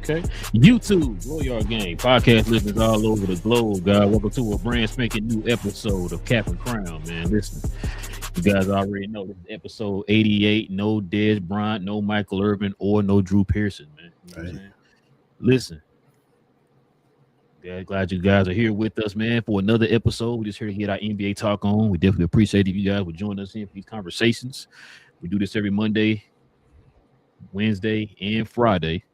Okay. YouTube, Roll Yard Gang, podcast listeners all over the globe, guys. Welcome to a brand spanking new episode of Cap and Crown, man. Listen, you guys already know this is episode 88. No Dez Bryant, no Michael Irvin, or no Drew Pearson, man. You know what I'm saying? Listen, glad you guys are here with us, man, for another episode. We're just here to get our NBA talk on. We definitely appreciate if you guys would join us in for these conversations. We do this every Monday, Wednesday, and Friday.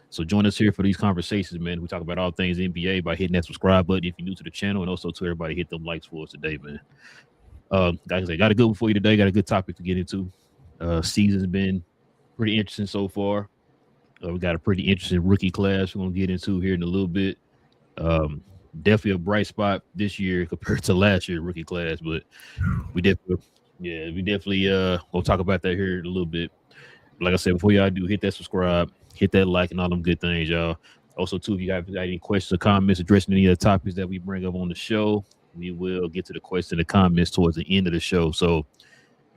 So join us here for these conversations, man. We talk about all things NBA by hitting that subscribe button if you're new to the channel, and also to everybody hit them likes for us today, man. Guys, I got a good one for you today. Got a good topic to get into. Season's been pretty interesting so far. We got a pretty interesting rookie class we're gonna get into here in a little bit. Definitely a bright spot this year compared to last year rookie class, but we definitely we'll talk about that here in a little bit. Like I said, before y'all do, hit that subscribe, hit that like, and all them good things, y'all. Also, too, if you have any questions or comments addressing any of the topics that we bring up on the show, we will get to the questions and the comments towards the end of the show. So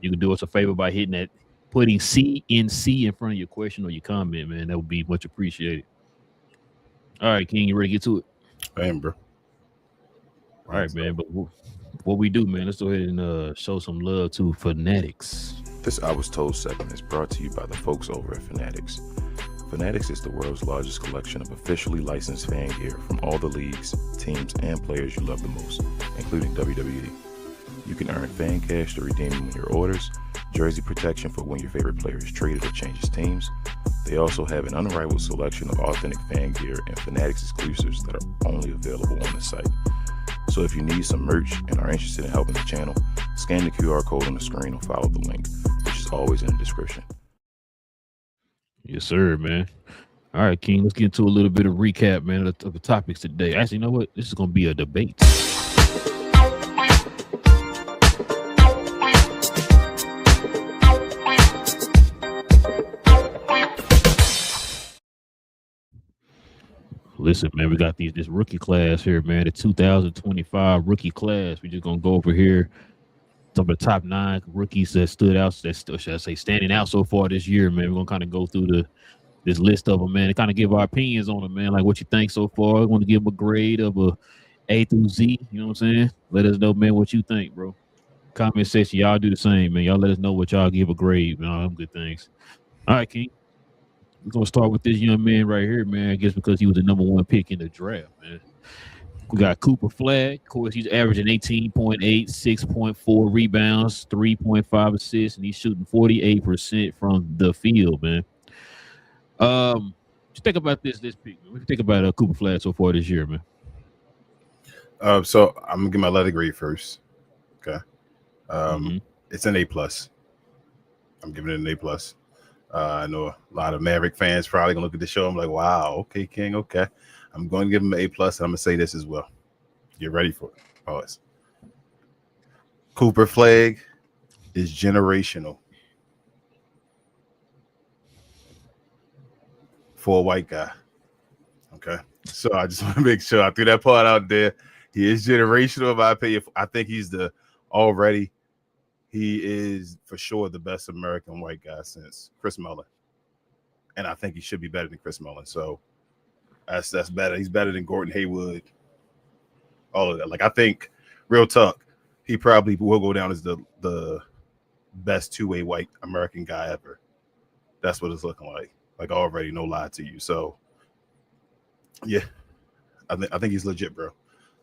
you can do us a favor by hitting that, putting CNC in front of your question or your comment, man. That would be much appreciated. All right, King, you ready to get to it? I am, bro. All right, man. But what we do, man, let's go ahead and show some love to Fanatics. This I Was Told segment is brought to you by the folks over at Fanatics. Fanatics is the world's largest collection of officially licensed fan gear from all the leagues, teams, and players you love the most, including WWE. You can earn fan cash to redeem when your orders, jersey protection for when your favorite player is traded or changes teams. They also have an unrivaled selection of authentic fan gear and Fanatics exclusives that are only available on the site. So if you need some merch and are interested in helping the channel, scan the QR code on the screen or follow the link, which is always in the description. Yes, sir, man. All right, King, let's get into a little bit of recap, man, of the topics today. Actually, you know what? This is going to be a debate. Listen, man, we got this rookie class here, man, the 2025 rookie class. We're just going to go over here. Some of the top 9 rookies that stood out, should I say, standing out so far this year, man. We're going to kind of go through this list of them, man, and kind of give our opinions on them, man, like what you think so far. I want to give them a grade of A through Z, you know what I'm saying? Let us know, man, what you think, bro. Comment section, y'all do the same, man. Y'all let us know what y'all give a grade, and all them good things. All right, King. We're going to start with this young man right here, man, I guess because he was the number 1 pick in the draft, man. We got Cooper Flag. Of course, he's averaging 18.8, 6.4 rebounds, 3.5 assists, and he's shooting 48% from the field, man. Just think about this pick, man. What do you think about Cooper Flag so far this year, man? So I'm gonna give my letter grade first. Okay. It's an A+. I'm giving it an A+. I know a lot of Maverick fans probably gonna look at the show. I'm like, wow, okay, King, okay. I'm going to give him an A+, and I'm going to say this as well. Get ready for it. Pause. Cooper Flag is generational for a white guy. Okay? So I just want to make sure I threw that part out there. He is generational, in my opinion. I think he is for sure the best American white guy since Chris Mullin. And I think he should be better than Chris Mullin. So that's better. He's better than Gordon Hayward. All of that. Like, I think, real talk, he probably will go down as the best two-way white American guy ever. That's what it's looking like already. No lie to you. So yeah, I think he's legit, bro.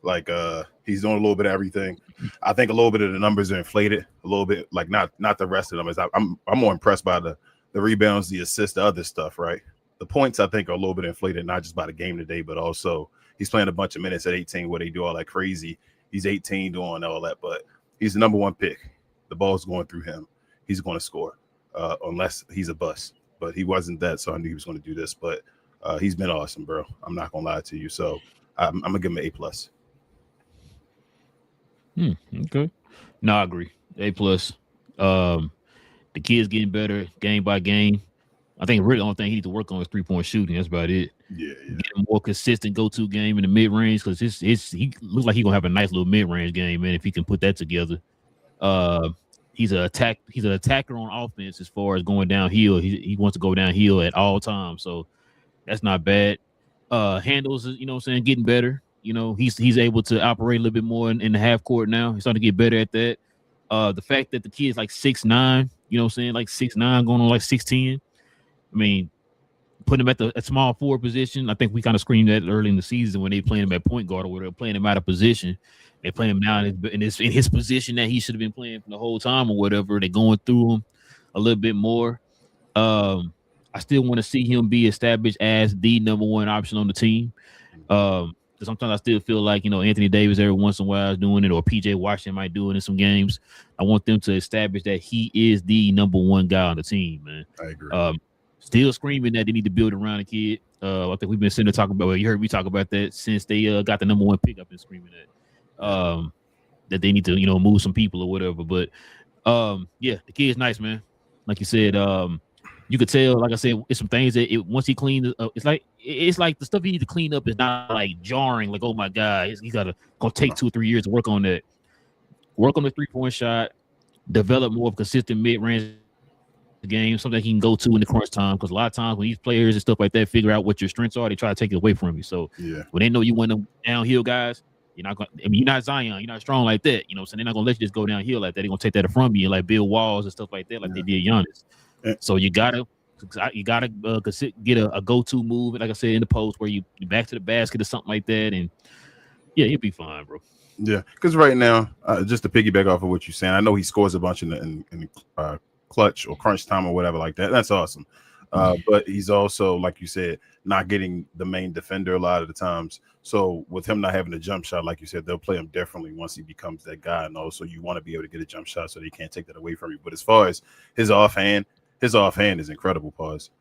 Like he's doing a little bit of everything. I think a little bit of the numbers are inflated a little bit, like not the rest of the numbers. I'm more impressed by the rebounds, the assists, the other stuff, right? The points I think are a little bit inflated, not just by the game today, but also he's playing a bunch of minutes at 18 where they do all that crazy. He's 18 doing all that, but he's the number one pick. The ball's going through him. He's going to score unless he's a bust. But he wasn't that, so I knew he was going to do this. But he's been awesome, bro. I'm not going to lie to you. So I'm going to give him an A+. Okay. No, I agree. A+. The kid's getting better game by game. I think really the only thing he needs to work on is 3-point shooting. That's about it. Yeah. Get a more consistent go-to game in the mid-range because he looks like he's gonna have a nice little mid-range game, man. If he can put that together, he's an attacker on offense as far as going downhill. He wants to go downhill at all times, so that's not bad. Handles, you know what I'm saying, getting better. You know, he's able to operate a little bit more in the half court now. He's starting to get better at that. The fact that the kid's like 6'9", you know what I'm saying, like 6'9", going on like 6'10". I mean, putting him at the small forward position, I think we kind of screamed that early in the season when they playing him at point guard or whatever, playing him out of position. They playing him now in his position that he should have been playing for the whole time or whatever. They're going through him a little bit more. I still want to see him be established as the number one option on the team. Sometimes I still feel like, you know, Anthony Davis every once in a while is doing it, or PJ Washington might do it in some games. I want them to establish that he is the number one guy on the team, man. I agree. Still screaming that they need to build around the kid. I think we've been sitting there talking about. Well, you heard me talk about that since they got the number one pick. I've been screaming that they need to, you know, move some people or whatever. But yeah, the kid's nice, man. Like you said, you could tell. Like I said, it's some things that once he cleans up, it's like the stuff he needs to clean up is not like jarring. Like, oh my god, he's gonna take 2 or 3 years to work on that. Work on the 3-point shot. Develop more of a consistent mid-range game, something he can go to in the crunch time, because a lot of times when these players and stuff like that figure out what your strengths are, they try to take it away from you. So when they know you want them downhill guys, you're not going. I mean, you're not Zion, you're not strong like that, you know. So they're not gonna let you just go downhill like that. They're gonna take that from you and like build walls and stuff like that, like they did Giannis. So you gotta get a go-to move, like I said, in the post where you back to the basket or something like that, and yeah, you'll be fine, bro. Yeah, because right now, just to piggyback off of what you're saying, I know he scores a bunch in clutch or crunch time or whatever like that. That's awesome. But he's also, like you said, not getting the main defender a lot of the times. So with him not having a jump shot, like you said, they'll play him differently once he becomes that guy. And also you want to be able to get a jump shot so they can't take that away from you. But as far as his offhand is incredible. Pause.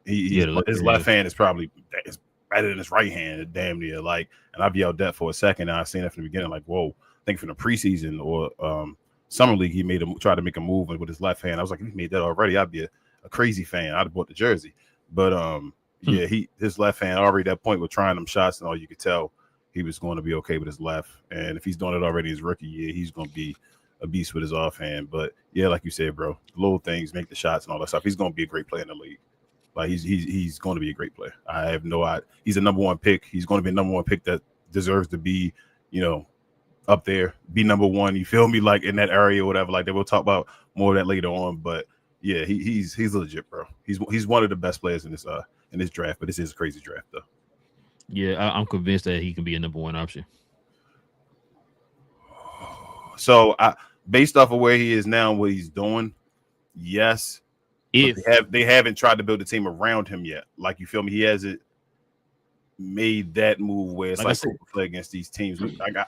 His left hand is probably better than his right hand, damn near. Like, and I've yelled that for a second. And I seen it from the beginning, like, whoa. I think from the preseason or summer league, he tried to make a move with his left hand. I was like, if he made that already, I'd be a crazy fan. I'd have bought the jersey. But yeah, his left hand already at that point with trying them shots and all, you could tell he was going to be okay with his left. And if he's doing it already his rookie year, he's going to be a beast with his offhand. But yeah, like you said, bro, little things, make the shots and all that stuff. He's going to be a great player in the league. Like he's going to be a great player. I have no idea. He's a number one pick. He's going to be a number one pick that deserves to be, you know, up there, be number one. You feel me? Like in that area or whatever. Like that, we'll talk about more of that later on. But yeah, he's legit, bro. He's one of the best players in this draft. But this is a crazy draft, though. Yeah, I'm convinced that he can be a number one option. So based off of where he is now, what he's doing, yes. If they haven't tried to build a team around him yet, like, you feel me, he hasn't made that move where it's like play against these teams.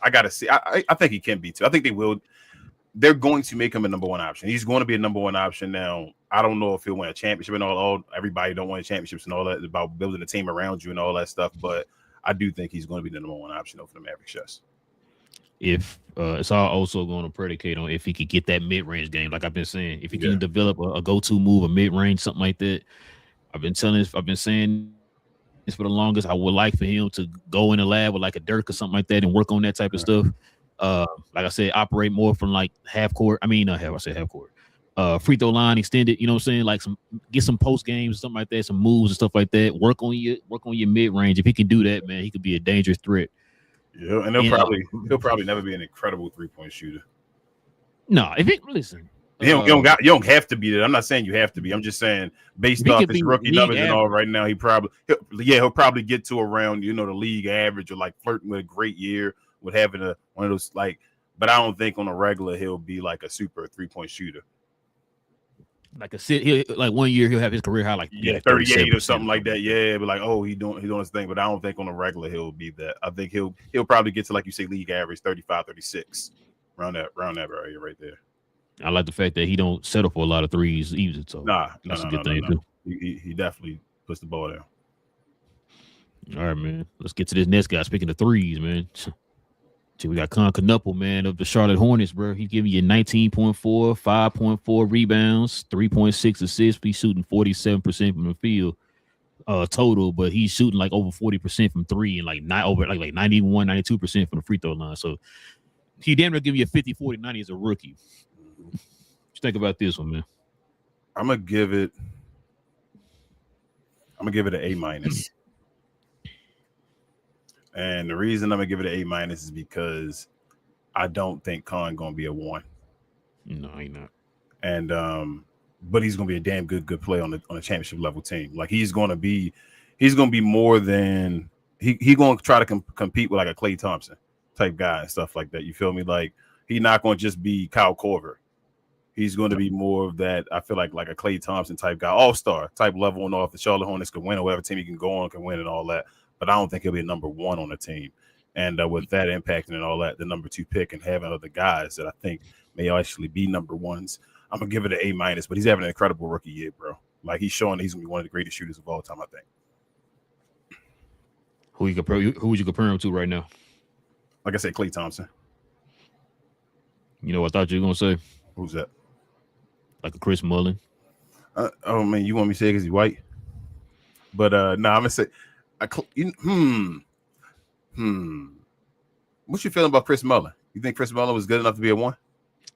I gotta see. I think he can be too. I think they will. They're going to make him a number one option. He's going to be a number one option now. I don't know if he'll win a championship and all. Everybody don't win championships and all that about building a team around you and all that stuff. But I do think he's going to be the number one option for the Mavericks. Yes. If it's all also going to predicate on if he could get that mid-range game, like I've been saying, if he can develop a go-to move, a mid-range, something like that. I've been saying this for the longest. I would like for him to go in the lab with like a Dirk or something like that and work on that type of stuff. Like I said, operate more from like half court. I mean, half court. Free throw line extended. You know what I'm saying? Like get some post games, something like that, some moves and stuff like that. Work on your mid-range. If he can do that, man, he could be a dangerous threat. Yeah, and he'll probably never be an incredible 3-point shooter. No, if it listen, You don't have to be there. I'm not saying you have to be. I'm just saying based off his rookie numbers and all right now, he'll probably get to around the league average or like flirting with a great year with having one of those like. But I don't think on a regular he'll be like a super 3-point shooter. Like like 1 year he'll have his career high like 38 or something like that. Yeah, but like he's doing his thing. But I don't think on a regular he'll be that. I think he'll probably get to like you say league average 35, 36 around that area right there. I like the fact that he don't settle for a lot of threes either. So that's a good thing too. He definitely puts the ball down. All right, man. Let's get to this next guy. Speaking of threes, man. We got Con Knuppel, man, of the Charlotte Hornets, bro. He's giving you 19.4, 5.4 rebounds, 3.6 assists. He's shooting 47% from the field total, but he's shooting like over 40% from three and like 91, 92% from the free throw line. So he damn near give you a 50, 40, 90 as a rookie. What you think about this one, man? I'm gonna give it an A-. And the reason I'm gonna give it an A- is because I don't think Con gonna be a 1. No, he's not. And but he's gonna be a damn good player on a championship level team. Like he's gonna be more than he gonna try to compete with like a Klay Thompson type guy and stuff like that. You feel me? Like he's not gonna just be Kyle Korver. He's going to be more of that. I feel like a Klay Thompson type guy, all-star type level, and off the Charlotte Hornets could win or whatever team he can go on can win and all that. But I don't think he'll be a number 1 on the team. And with that impacting and all that, the number 2 pick and having other guys that I think may actually be number 1s, I'm gonna give it an A-. But he's having an incredible rookie year, bro. Like he's showing he's gonna be one of the greatest shooters of all time. I think. Who would you compare him to right now? Like I said, Klay Thompson. You know what I thought you were gonna say? Who's that? Like a Chris Mullin. Oh man, you want me to say because he's white? But no, I'm gonna say, What's your feeling about Chris Mullin? You think Chris Mullin was good enough to be a 1?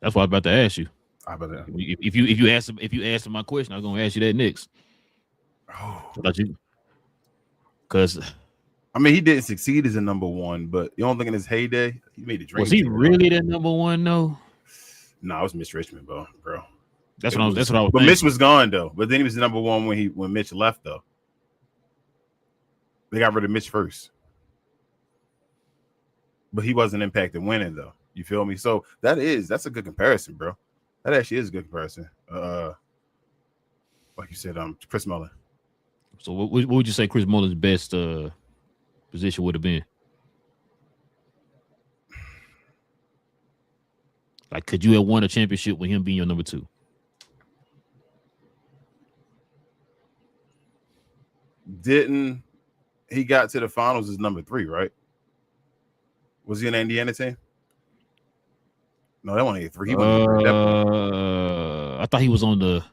That's what I was about to ask you. If you asked my question, I was gonna ask you that next. Oh, I thought you, because I mean he didn't succeed as a number 1, but you don't think in his heyday he made the dream. Was he really that number 1 though? No, it was Mitch Richmond, bro. That's what I was. But thinking. Mitch was gone though. But then he was the number 1 when Mitch left though. They got rid of Mitch first, but he wasn't impacted winning though. You feel me? So that's a good comparison, bro. That actually is a good comparison. Like you said, Chris Mullin. So what would you say Chris Mullin's best position would have been? Like, could you have won a championship with him being your number 2? Didn't he got to the finals as number 3, right? Was he in the Indiana team? No, that wasn't a 3. He I thought he was on the.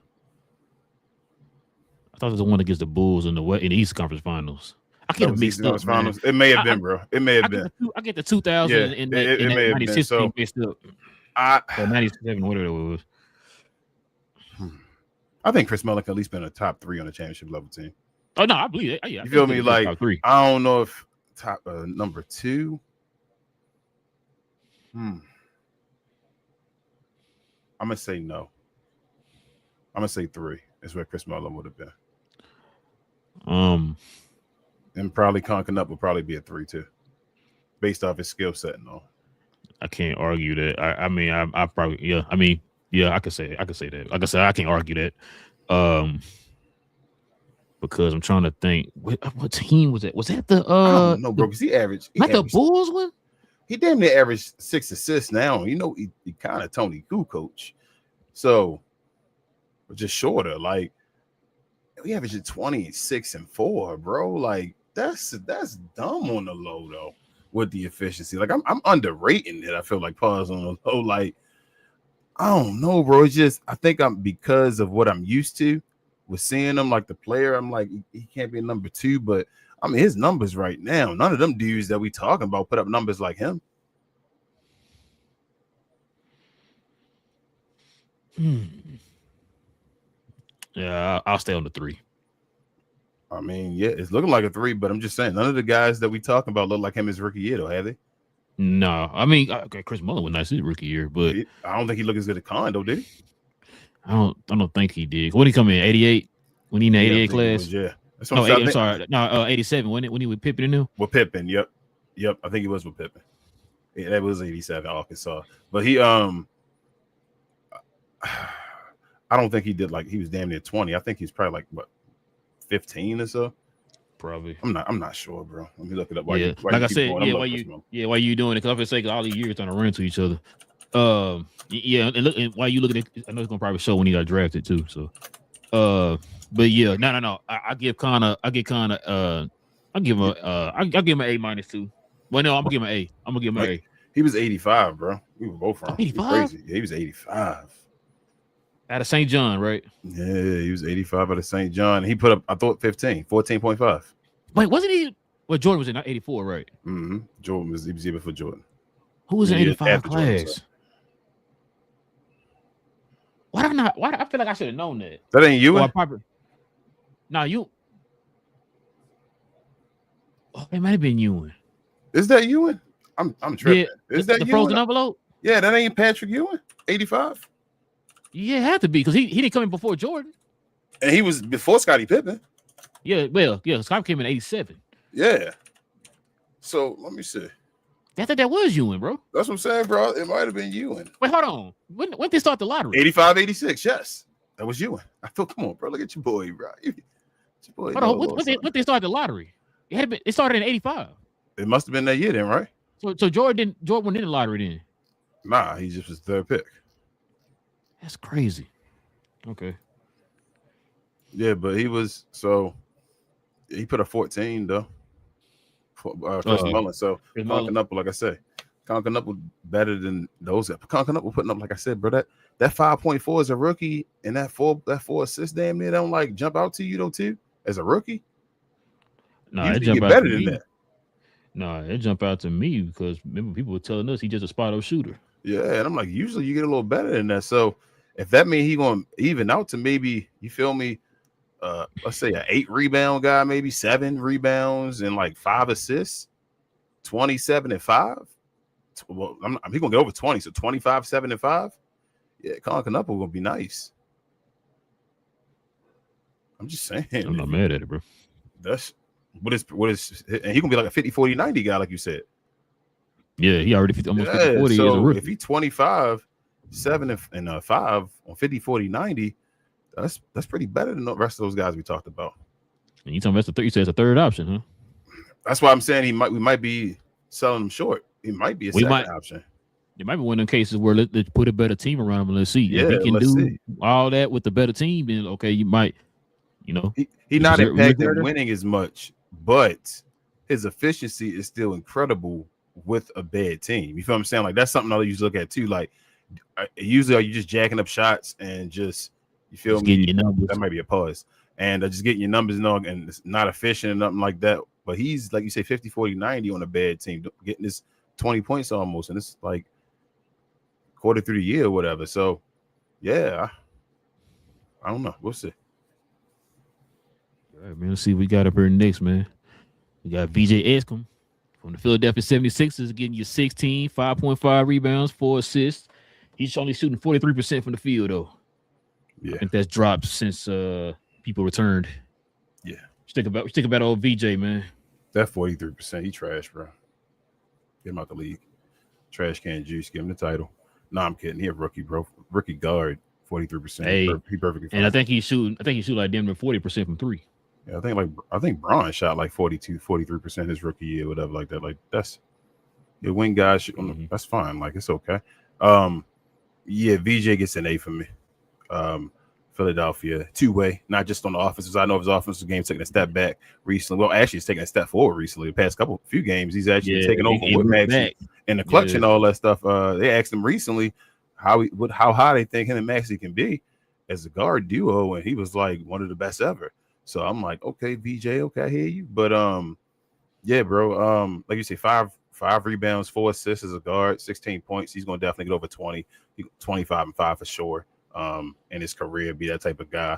I thought it was the one against the Bulls in the East Conference Finals. I get it mixed up. Finals. It may have been, bro. It may have been. I get the 2000 and that 96 team mixed up. 97, whatever it was. I think Chris Mullin could at least been a top 3 on the championship level team. Oh no, I believe it. Yeah, you feel me? Like top 3. I don't know if top number 2. I'm gonna say no. I'm gonna say 3 is where Chris Mullin would have been. And probably Con Knuppel would probably be a 3 too, based off his skill set and all. I can't argue that. I mean, I probably I could say that. Like I said, I can't argue that. Because I'm trying to think what team was it? Was that the I don't know, bro, because he averaged the Bulls one? He damn near averaged 6 assists now. You know, he kind of Tony Gu coach. So just shorter. Like we averaged 26 and 4, bro. Like that's dumb on the low though with the efficiency. Like I'm underrating it. I feel like pause on the low. Like I don't know, bro. It's just I think I'm because of what I'm used to with seeing him like the player. I'm like he can't be a number 2, but I mean his numbers right now. None of them dudes that we talking about put up numbers like him. Yeah, I'll stay on the 3. I mean, yeah, it's looking like a 3, but I'm just saying none of the guys that we talking about look like him his rookie year, though, have they? No, I mean, okay, Chris Mullin was nice his rookie year, but I don't think he looked as good as Con, though, did he? I don't think he did. When he come in 88, when he in the 88 class. Yeah, that's what No, I'm saying. 80, I'm sorry. No, 87. When he with Pippen and them. With Pippen, yep. I think he was with Pippen. Yeah, that was 87 Arkansas. But he I don't think he did like he was damn near 20. I think he's probably like what 15 or so. Probably. I'm not sure, bro. Let me look it up. Like I said, why you doing it? Because I'm gonna say all these years trying to run to each other. And why you looking at? I know it's gonna probably show when he got drafted too. So, but yeah, no. I give him an A- too. Well, no, I'm gonna give him an A. I'm gonna give him an A. He was 85, bro. We were both wrong. 85? Crazy. Yeah, he was 85. Out of St. John, right? Yeah, he was 85 out of St. John. He put up, I thought 14.5. Wait, wasn't he? Well, Jordan was in 84, right? Mm-hmm. Jordan was even for Jordan. Who was in 85 class? Why I feel like I should have known that. That ain't you. Nah, you. Oh, it might have been Ewing. Is that Ewing? I'm tripping. Yeah, is that the Ewing? frozen envelope? Yeah, that ain't Patrick Ewing. 85. Yeah, it had to be because he didn't come in before Jordan. And he was before Scottie Pippen. Yeah, Scottie came in 87. Yeah. So let me see. I thought that was Ewing, bro. That's what I'm saying, bro. It might have been Ewing. Wait, hold on. When did they start the lottery? 85, 86. Yes, that was Ewing. I thought, come on, bro. Look at your boy, bro. Hold on. When they started the lottery? It started in 85. It must have been that year then, right? So Jordan went in the lottery then. Nah, he just was third pick. That's crazy. Okay. Yeah, but he put a 14 though. Chris Mullen. So Colin Knuckle, like I say, Colin Knuckle better than those. Colin Knuckle putting up, like I said, bro. That 5.4 as a rookie and that four assists damn near don't like jump out to you though too as a rookie. No, it jump out better than that. No, it jump out to me because remember people were telling us he's just a spot up shooter. Yeah, and I'm like, usually you get a little better than that. So if that means he gonna even out to maybe, you feel me? Let's say an 8 rebound guy, maybe 7 rebounds and like 5 assists, 27 and 5. Well, he's gonna get over 20, so 25, 7 and 5. Yeah, Colin Knuckle gonna be nice. I'm just saying. I'm not mad at it, bro. That's what is, and he gonna be like a 50, 40, 90 guy, like you said. Yeah, he already almost 50, 40 so years a rookie. If he's 25, 7 and 5 on 50, 40, 90. That's pretty better than the rest of those guys we talked about. And you talking about you said it's a third option, huh? That's why I'm saying we might be selling him short. He might be a second option. It might be one of them cases where let's put a better team around him and let's see. Yeah, if he can do all that with the better team, then okay, you might, he not impacting winning as much, but his efficiency is still incredible with a bad team. You feel what I'm saying? Like that's something I usually look at too. Like usually are you just jacking up shots and just you feel just me? Getting your numbers. That might be a pause. And just getting your numbers and it's not efficient and nothing like that. But he's like you say 50, 40, 90 on a bad team, getting this 20 points almost. And it's like quarter through the year or whatever. So yeah, I don't know. We'll see. All right, man. Let's see what we got up here next, man. We got VJ Escom from the Philadelphia 76ers getting you 16, 5.5 rebounds, 4 assists. He's only shooting 43% from the field, though. Yeah. I think that's dropped since people returned. Yeah. Think about old VJ, man. That 43%, he trash, bro. Get him out the league. Trash can juice. Give him the title. No, I'm kidding. He a rookie, bro. Rookie guard, 43%. Hey, he perfectly fine. And I think he shoot like damn near 40% from 3. Yeah, I think Braun shot like 42, 43% his rookie year, whatever like that. Like that's the wing guys. That's fine. Like it's okay. Yeah, VJ gets an A for me. Philadelphia, 2-way, not just on the offensive side. I know his offensive game taking a step back recently. Well, actually, he's taking a step forward recently. The past few games, he's actually taken over with Maxey and the clutch and all that stuff. They asked him recently how high they think him and Maxey can be as a guard duo, and he was like one of the best ever. So I'm like, okay, VJ, okay, I hear you. But yeah, bro. Like you say, five rebounds, 4 assists as a guard, 16 points. He's gonna definitely get over 20, 25 and 5 for sure. In his career, be that type of guy.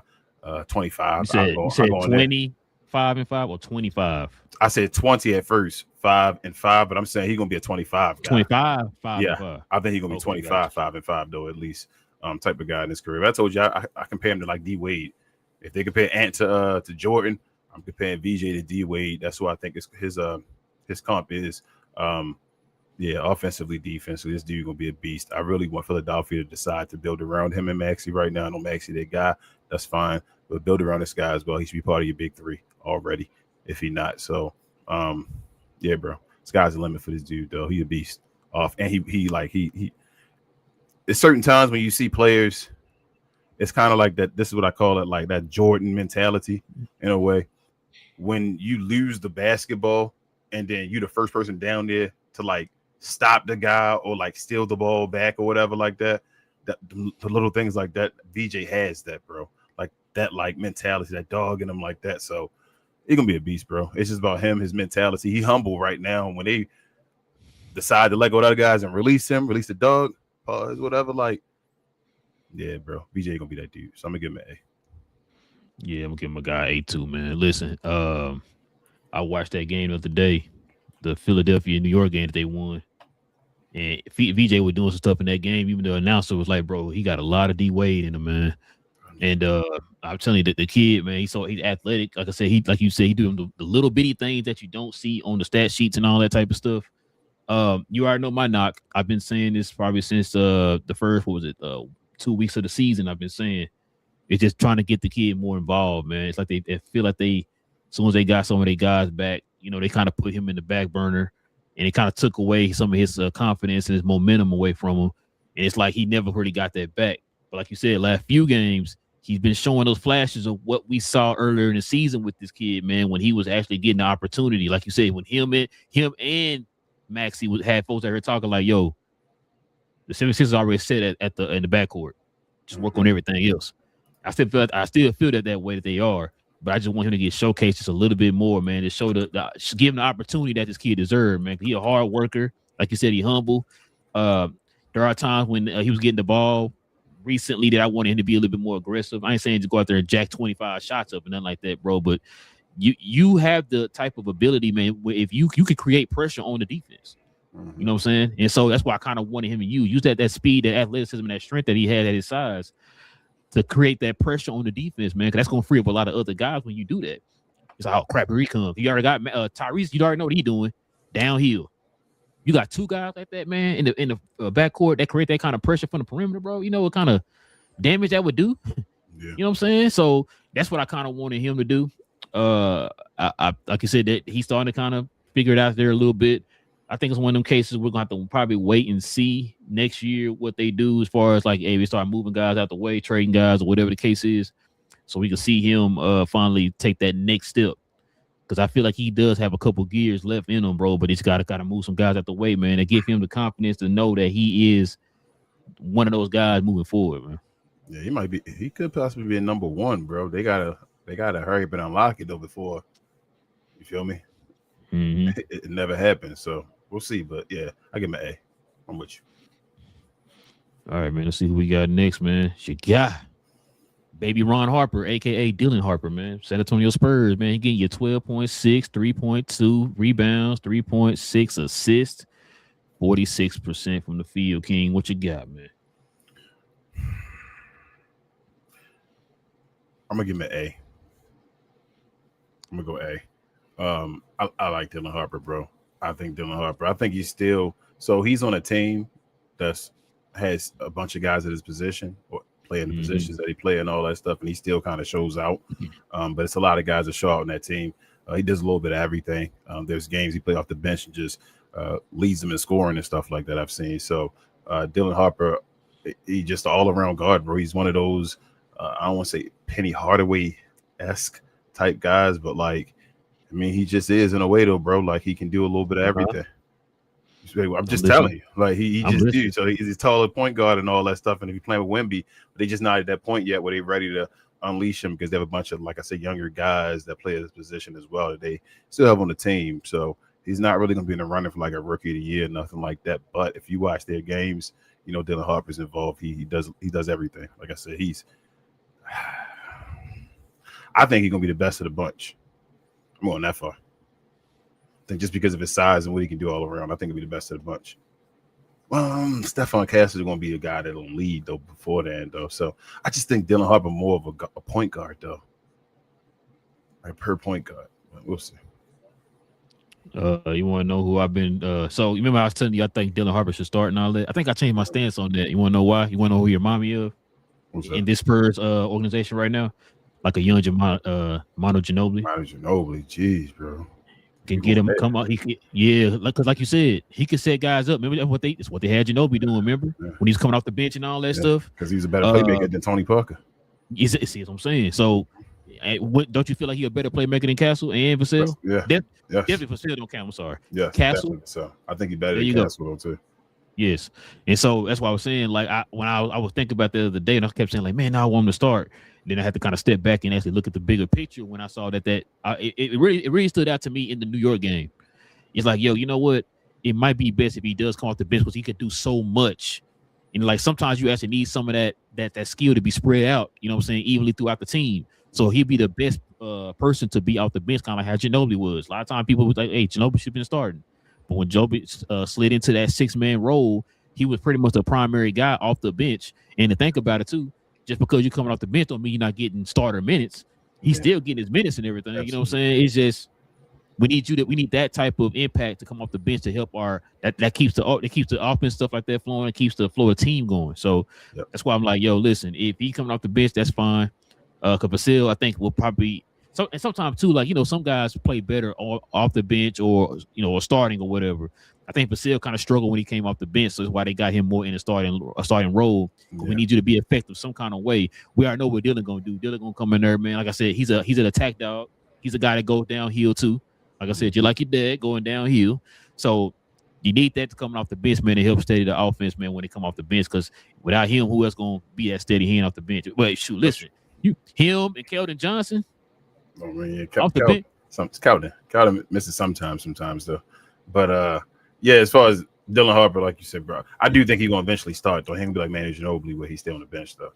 25. You said 25 and 5 or 25? I said 20 at first, 5 and 5, but I'm saying he's gonna be a 25 guy. 25, 5 yeah, and 5. I think he's gonna be 25, 5 and 5 though, at least. type of guy in his career. But I told you I compare him to like D Wade. If they compare Ant to Jordan, I'm comparing VJ to D Wade. That's what I think his comp is. Yeah, offensively, defensively, this dude gonna be a beast. I really want Philadelphia to decide to build around him and Maxey right now. I know Maxey, that guy, that's fine, but build around this guy as well. He should be part of your big three already, if he not. So, yeah, bro, sky's the limit for this dude, though. He a beast. And he. There's certain times when you see players, it's kind of like that. This is what I call it, like that Jordan mentality in a way. When you lose the basketball and then you the first person down there to like stop the guy or like steal the ball back or whatever like that, the little things like that, VJ has that, bro. Like that like mentality, that dog in him like that. So he's gonna be a beast, bro. It's just about him, his mentality. He humble right now. When they decide to let go of other guys and release the dog, pause, whatever, like, yeah, bro. VJ gonna be that dude. So I'm gonna give him an A. Yeah, I'm gonna give him a guy A2, man. Listen, I watched that game the other day, the Philadelphia New York game that they won. And VJ was doing some stuff in that game. Even the announcer was like, bro, he got a lot of D Wade in him, man. And I'm telling you that the kid, man, he's athletic. Like I said, like you said, he doing the little bitty things that you don't see on the stat sheets and all that type of stuff. You already know my knock. I've been saying this probably since the first, 2 weeks of the season. I've been saying it's just trying to get the kid more involved, man. It's like they feel like as soon as they got some of their guys back, they kind of put him in the back burner. And it kind of took away some of his confidence and his momentum away from him. And it's like he never really got that back. But like you said, last few games, he's been showing those flashes of what we saw earlier in the season with this kid, man, when he was actually getting the opportunity. Like you said, when him and Maxey had folks out here talking like, yo, the 76ers already set in the backcourt. Just work on everything else. I still feel that way that they are. But I just want him to get showcased just a little bit more, man, to show give him the opportunity that this kid deserves, man. He a hard worker. Like you said, he humble. There are times when he was getting the ball recently that I wanted him to be a little bit more aggressive. I ain't saying to go out there and jack 25 shots up and nothing like that, bro. But you have the type of ability, man, where if you could create pressure on the defense. Mm-hmm. You know what I'm saying? And so that's why I kind of wanted him to use that speed, that athleticism, and that strength that he had at his size to create that pressure on the defense, man, because that's going to free up a lot of other guys when you do that. It's like, oh, crap, here he comes. You already got Tyrese. You already know what he's doing downhill. You got two guys like that, man, in the backcourt that create that kind of pressure from the perimeter, bro. You know what kind of damage that would do? Yeah. You know what I'm saying? So that's what I kind of wanted him to do. I like I said, that he's starting to kind of figure it out there a little bit. I think it's one of them cases we're going to have to probably wait and see next year what they do as far as like, hey, we start moving guys out the way, trading guys or whatever the case is, so we can see him finally take that next step. Because I feel like he does have a couple gears left in him, bro, but he's got to move some guys out the way, man, and give him the confidence to know that he is one of those guys moving forward, man. Yeah, he could possibly be a number one, bro. They gotta hurry up and unlock it though before, you feel me? Mm-hmm. It never happened, so we'll see. But yeah, I give him an A. I'm with you. All right, man. Let's see who we got next, man. You got baby Ron Harper, aka Dylan Harper, man. San Antonio Spurs, man. He getting you 12.6, 3.2 rebounds, 3.6 assists, 46% from the field. King, what you got, man? I'm gonna give him an A. I'm gonna go A. I like Dylan Harper, bro. I think he's still he's on a team that has a bunch of guys at his position or playing the positions that he play and all that stuff, and he still kind of shows out. But it's a lot of guys that show out in that team. He does a little bit of everything. There's games he play off the bench and just leads them in scoring and stuff like that I've seen. So Dylan Harper, he's just an all-around guard, bro. He's one of those, I don't want to say Penny Hardaway-esque type guys, but like, I mean, he just is in a way though, bro. Like he can do a little bit of everything. I'm just telling you, like he just do. So he's a taller point guard and all that stuff. And if you're playing with Wemby, but they just not at that point yet where they're ready to unleash him because they have a bunch of, like I said, younger guys that play at this position as well that they still have on the team. So he's not really going to be in the running for like a rookie of the year, nothing like that. But if you watch their games, you know Dylan Harper's involved. He does everything. Like I said, I think he's going to be the best of the bunch. I'm going that far. I think just because of his size and what he can do all around, I think he'll be the best of the bunch. Stephon Castle is going to be a guy that'll lead though before then though. So I just think Dylan Harper more of a point guard though, like per point guard. We'll see. You want to know who I've been? So you remember I was telling you I think Dylan Harper should start and all that. I think I changed my stance on that. You want to know why? You want to know who you remind me of in this Spurs organization right now? Like a young Mono Ginobili. Mono Ginobili, jeez, bro. Can get him come out. He could, because like you said, he could set guys up. Remember that's what they had Ginobili doing. Remember when he's coming off the bench and all that stuff. Because he's a better playmaker than Tony Parker. See what I'm saying. So, don't you feel like he's a better playmaker than Castle and Vassell? Yeah, definitely Vassell don't count. I'm sorry. Yeah, Castle. So I think he's better than Castle though too. Yes, and so that's why I was saying, like, when I was thinking about the other day, and I kept saying, like, man, now I want him to start. Then I had to kind of step back and actually look at the bigger picture when I saw that it really stood out to me in the New York game. It's like, yo, you know what? It might be best if he does come off the bench because he could do so much. And like sometimes you actually need some of that skill to be spread out, you know what I'm saying, evenly throughout the team. So he'd be the best person to be off the bench, kind of like how Ginobili was. A lot of times people was like, hey, Ginobili should have been starting. But when Ginobili slid into that 6-man role, he was pretty much the primary guy off the bench. And to think about it too, just because you're coming off the bench don't mean you're not getting starter minutes. He's still getting his minutes and everything. Absolutely. You know what I'm saying? It's just we need that type of impact to come off the bench to help that keeps the offense stuff like that flowing, and keeps the flow of the team going. So that's why I'm like, yo, listen, if he coming off the bench, that's fine. Because Vassell, I think will probably and sometimes too, like, you know, some guys play better off the bench or, you know, or starting or whatever. I think Vassell kind of struggled when he came off the bench, so that's why they got him more in a starting role. We need you to be effective some kind of way. We already know what Dylan gonna do. Dylan gonna come in there, man. Like I said, he's an attack dog. He's a guy that goes downhill too. Like I said, you like your dad going downhill. So you need that to come off the bench, man, to help steady the offense, man, when they come off the bench. Because without him, who else gonna be that steady hand off the bench? Wait, shoot, listen, him and Keldon Johnson. Oh man, off the bench. Keldon misses sometimes though. But yeah, as far as Dylan Harper, like you said, bro, I do think he's gonna eventually start. Though he can be like Manu Ginobili, where he stay on the bench though.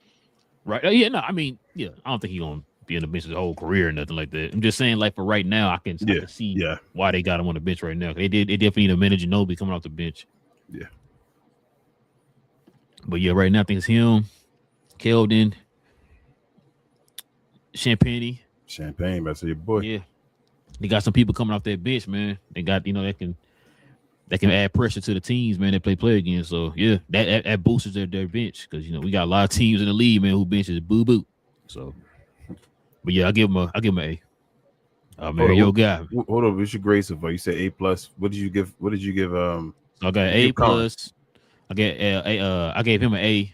Right? I don't think he's gonna be on the bench his whole career or nothing like that. I'm just saying, like, for right now, I can see why they got him on the bench right now. They definitely need a Manu Ginobili coming off the bench. Yeah. But yeah, right now I think it's him, Keldon, Champagne, that's your boy. Yeah, they got some people coming off that bench, man. They got, you know, that can add pressure to the teams, man, that play again. So yeah, that boosts their bench because, you know, we got a lot of teams in the league, man, who benches boo. So, but yeah, I give him a A. Man, yo, guy. Hold on, what's your grade so far? You said A+. What did you give? So I got A+. I gave him an A.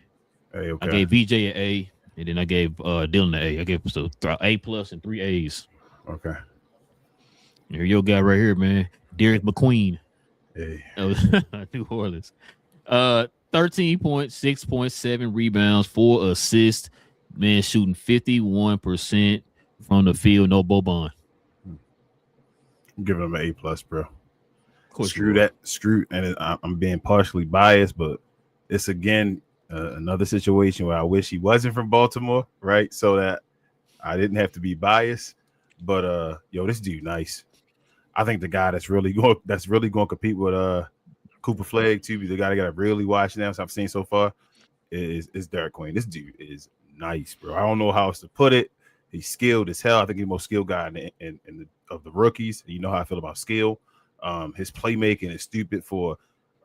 Okay. I gave VJ an A, and then I gave Dylan an A. I gave A+ and 3 A's. Okay. Here, your guy right here, man, Derek McQueen. Hey. New Orleans. 13 points, 6.7 rebounds, 4 assists. Man, shooting 51% from the field. No Boban. I'm giving him an A+, bro. Of course, screw. And I'm being partially biased, but it's again another situation where I wish he wasn't from Baltimore, right? So that I didn't have to be biased. But this dude nice. I think the guy that's really going to compete with Cooper Flagg too, the guy that got to really watch now, so I've seen so far, is Derek Queen. This dude is nice, bro. I don't know how else to put it. He's skilled as hell. I think he's the most skilled guy of the rookies. You know how I feel about skill. His playmaking is stupid for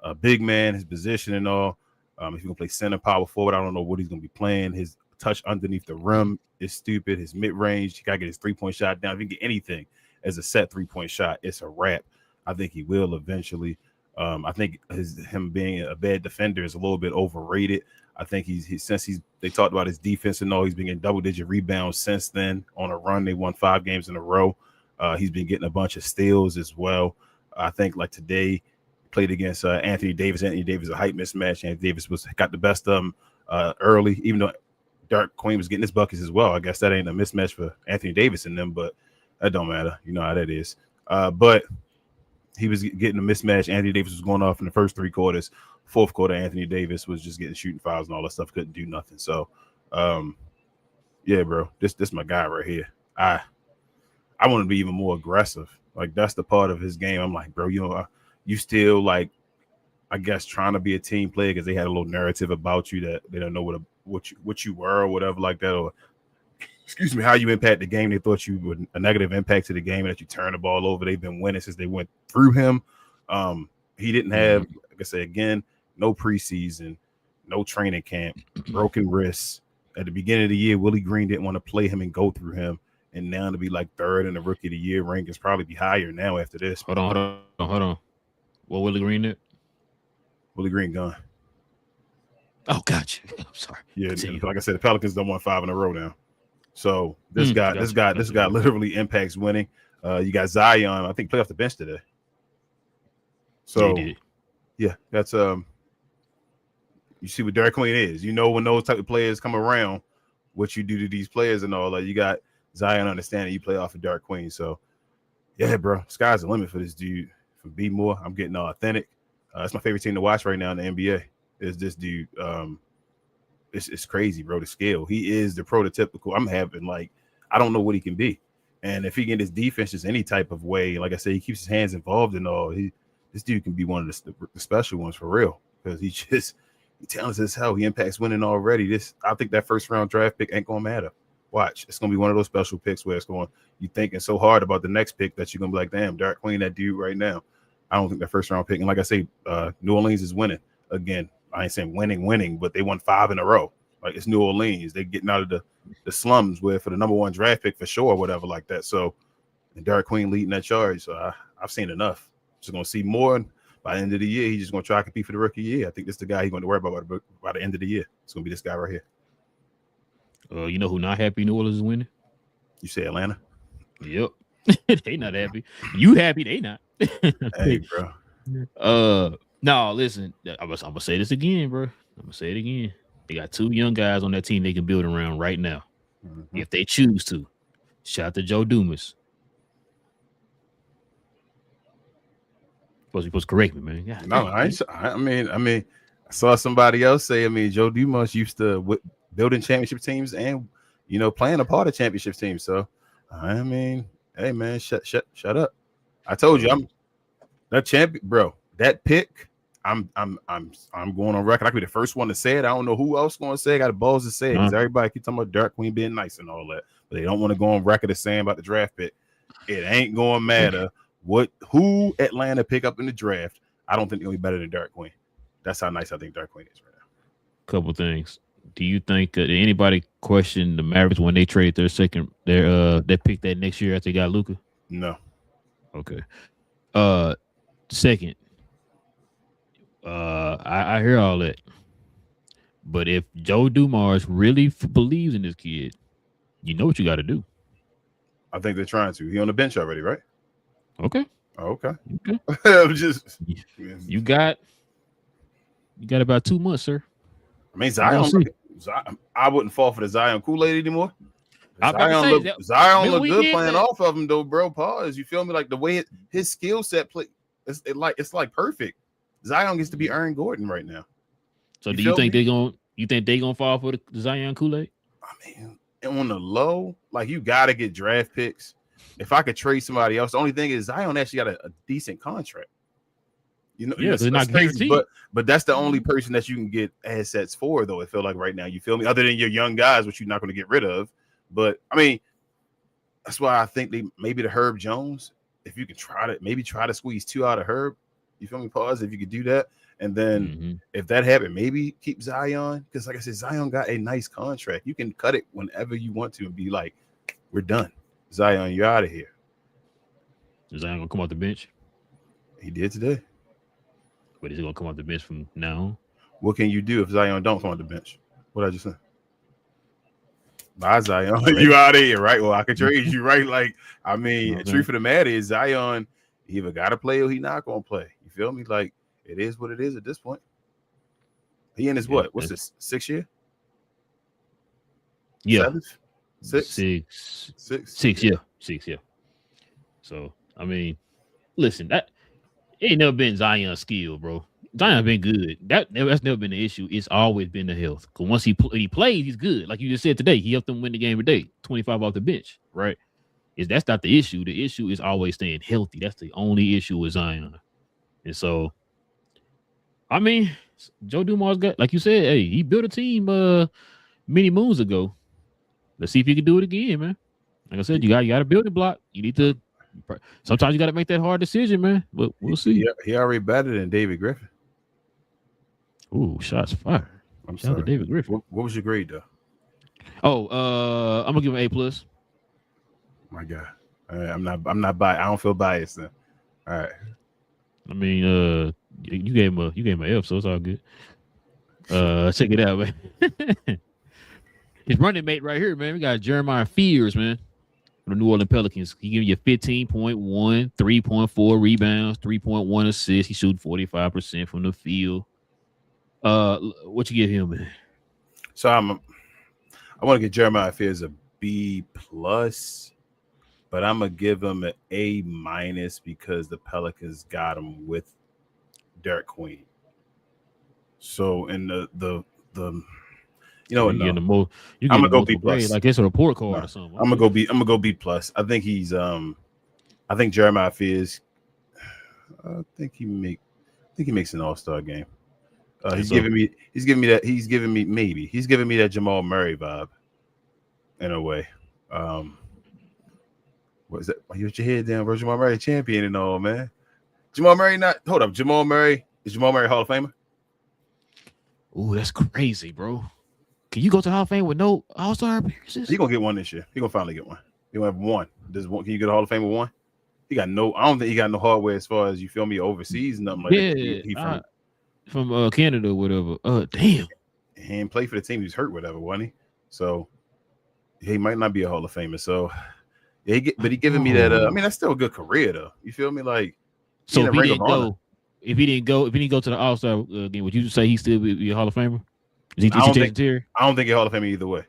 a big man, his position and all. If he's gonna play center, power forward, I don't know what he's gonna be playing. His touch underneath the rim is stupid. His mid range, he gotta get his 3-point shot down. If he can get anything as a set 3-point shot, it's a wrap. I think he will eventually. I think him being a bad defender is a little bit overrated. I think they talked about his defense and all, he's been getting double-digit rebounds since then. On a run, they won 5 games in a row. He's been getting a bunch of steals as well. I think like today, played against Anthony Davis. Anthony Davis a height mismatch. Anthony Davis got the best of him early, even though Derek Queen was getting his buckets as well. I guess that ain't a mismatch for Anthony Davis and them, but that don't matter. You know how that is. But he was getting a mismatch. Anthony Davis was going off in the first 3 quarters. Fourth quarter, Anthony Davis was just getting shooting fouls and all that stuff. Couldn't do nothing. So, yeah, bro, this my guy right here. I want to be even more aggressive. Like, that's the part of his game. I'm like, bro, you still like I guess, trying to be a team player because they had a little narrative about you that they don't know what you were or whatever like that, or excuse me, how you impact the game. They thought you were a negative impact to the game and that you turn the ball over. They've been winning since they went through him. He didn't have, like I said, again, no preseason, no training camp, broken wrists. At the beginning of the year, Willie Green didn't want to play him and go through him. And now to be like third in the rookie of the year rankings probably be higher now after this. Hold on. What Willie Green did? Willie Green gone. Oh, gotcha. I'm sorry. Yeah, like I said, the Pelicans don't won 5 in a row now. So this guy literally impacts winning. You got Zion, I think, play off the bench today. So yeah, that's you see what Derek Queen is. You know when those type of players come around, what you do to these players and all that. You got Zion understanding you play off of Derek Queen. So yeah, bro, sky's the limit for this dude. For B Moore, I'm getting authentic. That's my favorite team to watch right now in the NBA. Is this dude? It's crazy, bro. The scale. He is the prototypical. I'm having like, I don't know what he can be, and if he get his defense just any type of way, like I said, he keeps his hands involved and all. This dude can be one of the special ones for real because he talented as hell. He impacts winning already. I think that first round draft pick ain't gonna matter. Watch, it's gonna be one of those special picks where it's going. You thinking so hard about the next pick that you're gonna be like, damn, Derek Queen, that dude right now. I don't think that first round pick. And like I say, New Orleans is winning again. I ain't saying winning, but they won 5 in a row. Like it's New Orleans. They're getting out of the slums where for the number 1 draft pick for sure, or whatever like that. So, and Derek Queen leading that charge. So I've seen enough. Just gonna see more by the end of the year. He's just gonna try to compete for the rookie year. I think this is the guy he's going to worry about by the end of the year. It's gonna be this guy right here. You know who not happy New Orleans is winning? You say Atlanta? Yep. They not happy. You happy? They not. Hey, bro. No, listen. I'm gonna say this again, bro. I'm gonna say it again. They got 2 young guys on that team they can build around right now, if they choose to. Shout out to Joe Dumas. Supposed to correct me, man. God, no, I mean, I saw somebody else say. I mean, Joe Dumas used to building championship teams and playing a part of championship teams. So, I mean, hey man, shut up. I told you I'm that champion, bro. That pick, I'm going on record. I could be the first one to say it. I don't know who else going to say it. I got the balls to say it because everybody keep talking about Derek Queen being nice and all that, but they don't want to go on record as saying about the draft pick. It ain't going to matter who Atlanta pick up in the draft. I don't think they'll be better than Derek Queen. That's how nice I think Derek Queen is right now. Couple things. Do you think did anybody question the Mavericks when they traded they picked that next year after they got Luka? No. Okay. Second, I hear all that, but if Joe Dumars really believes in this kid, you know what you got to do. I think they're trying to. He on the bench already, right? Okay. Okay. You got about 2 months, sir. I mean, Zion. I wouldn't fall for the Zion Kool-Aid anymore. Zion look good playing off of him though, bro. Pause. You feel me? Like the way his skill set play, it's like perfect. Zion gets to be Aaron Gordon right now. So do you think they're gonna fall for the Zion Kool-Aid? I mean, on the low, like you gotta get draft picks. If I could trade somebody else, the only thing is Zion actually got a decent contract. They're not crazy, but that's the only person that you can get assets for, though. I feel like right now, you feel me? Other than your young guys, which you're not going to get rid of. But I mean, that's why I think maybe the Herb Jones, if you can try to squeeze 2 out of Herb, you feel me? Pause. If you could do that, and then if that happened, maybe keep Zion because, like I said, Zion got a nice contract. You can cut it whenever you want to and be like, "We're done, Zion. You're out of here." Is Zion gonna come off the bench? He did today. But is he gonna come off the bench from now on? What can you do if Zion don't come off the bench? What I just said? Bye, Zion. You out of here, right? Well, I can trade you, right? Like, I mean, the truth of the matter is Zion he either got to play or he not gonna play. You feel me? Like, it is what it is at this point. He in his what? What's this? 6th year? Yeah. 7th? 6? 6, yeah. 6, yeah. So, I mean, listen, that ain't never been Zion's skill, bro. Zion been good. That's never been the issue. It's always been the health. Because once he plays, he's good. Like you just said today, he helped them win the game today. 25 off the bench, right? That's not the issue. The issue is always staying healthy. That's the only issue with Zion. And so, I mean, Joe Dumars got, like you said, hey, he built a team many moons ago. Let's see if he can do it again, man. Like I said, you got to build a block. You need to. Sometimes you got to make that hard decision, man. But we'll see. He already better than David Griffin. Ooh, shots fired. I'm Shout out sorry, to David Griffin. What was your grade though? Oh, I'm gonna give him A+. My God, I'm not biased. I don't feel biased then. All right. I mean, you gave him an F, so it's all good. Check it out, man. His running mate right here, man. We got Jeremiah Fears, man, from the New Orleans Pelicans. He gave you 15.1, 3.4 rebounds, 3.1 assists. He shooting 45% from the field. What you give him, man? So I want to give Jeremiah Fears a B+, but I'm gonna give him an A- because the Pelicans got him with Derek Queen. So in the you know what? No. I'm gonna go B+. Like it's a report card or something. I'm gonna go B+. I think he's I think Jeremiah Fears. I think he makes an All-Star game. He's giving me that Jamal Murray vibe in a way. What is that? You put your head down, bro. Jamal Murray champion and all, man. Jamal Murray Jamal Murray Hall of Famer? Ooh, that's crazy, bro. Can you go to Hall of Fame with no All-Star appearances? He gonna get one this year. He gonna finally get one. He gonna have one. Can you get a Hall of Fame with one? I don't think he got no hardware as far as, you feel me, overseas, nothing like that. He from Canada or whatever. Damn. He didn't play for the team. He was hurt, whatever, wasn't he? So he might not be a Hall of Famer. So yeah, but he giving me that. I mean, that's still a good career though. You feel me? Like, so if he didn't go to the All-Star game, would you say he still be a Hall of Famer? Is he Jason Terry? I don't think he's Hall of Famer either way.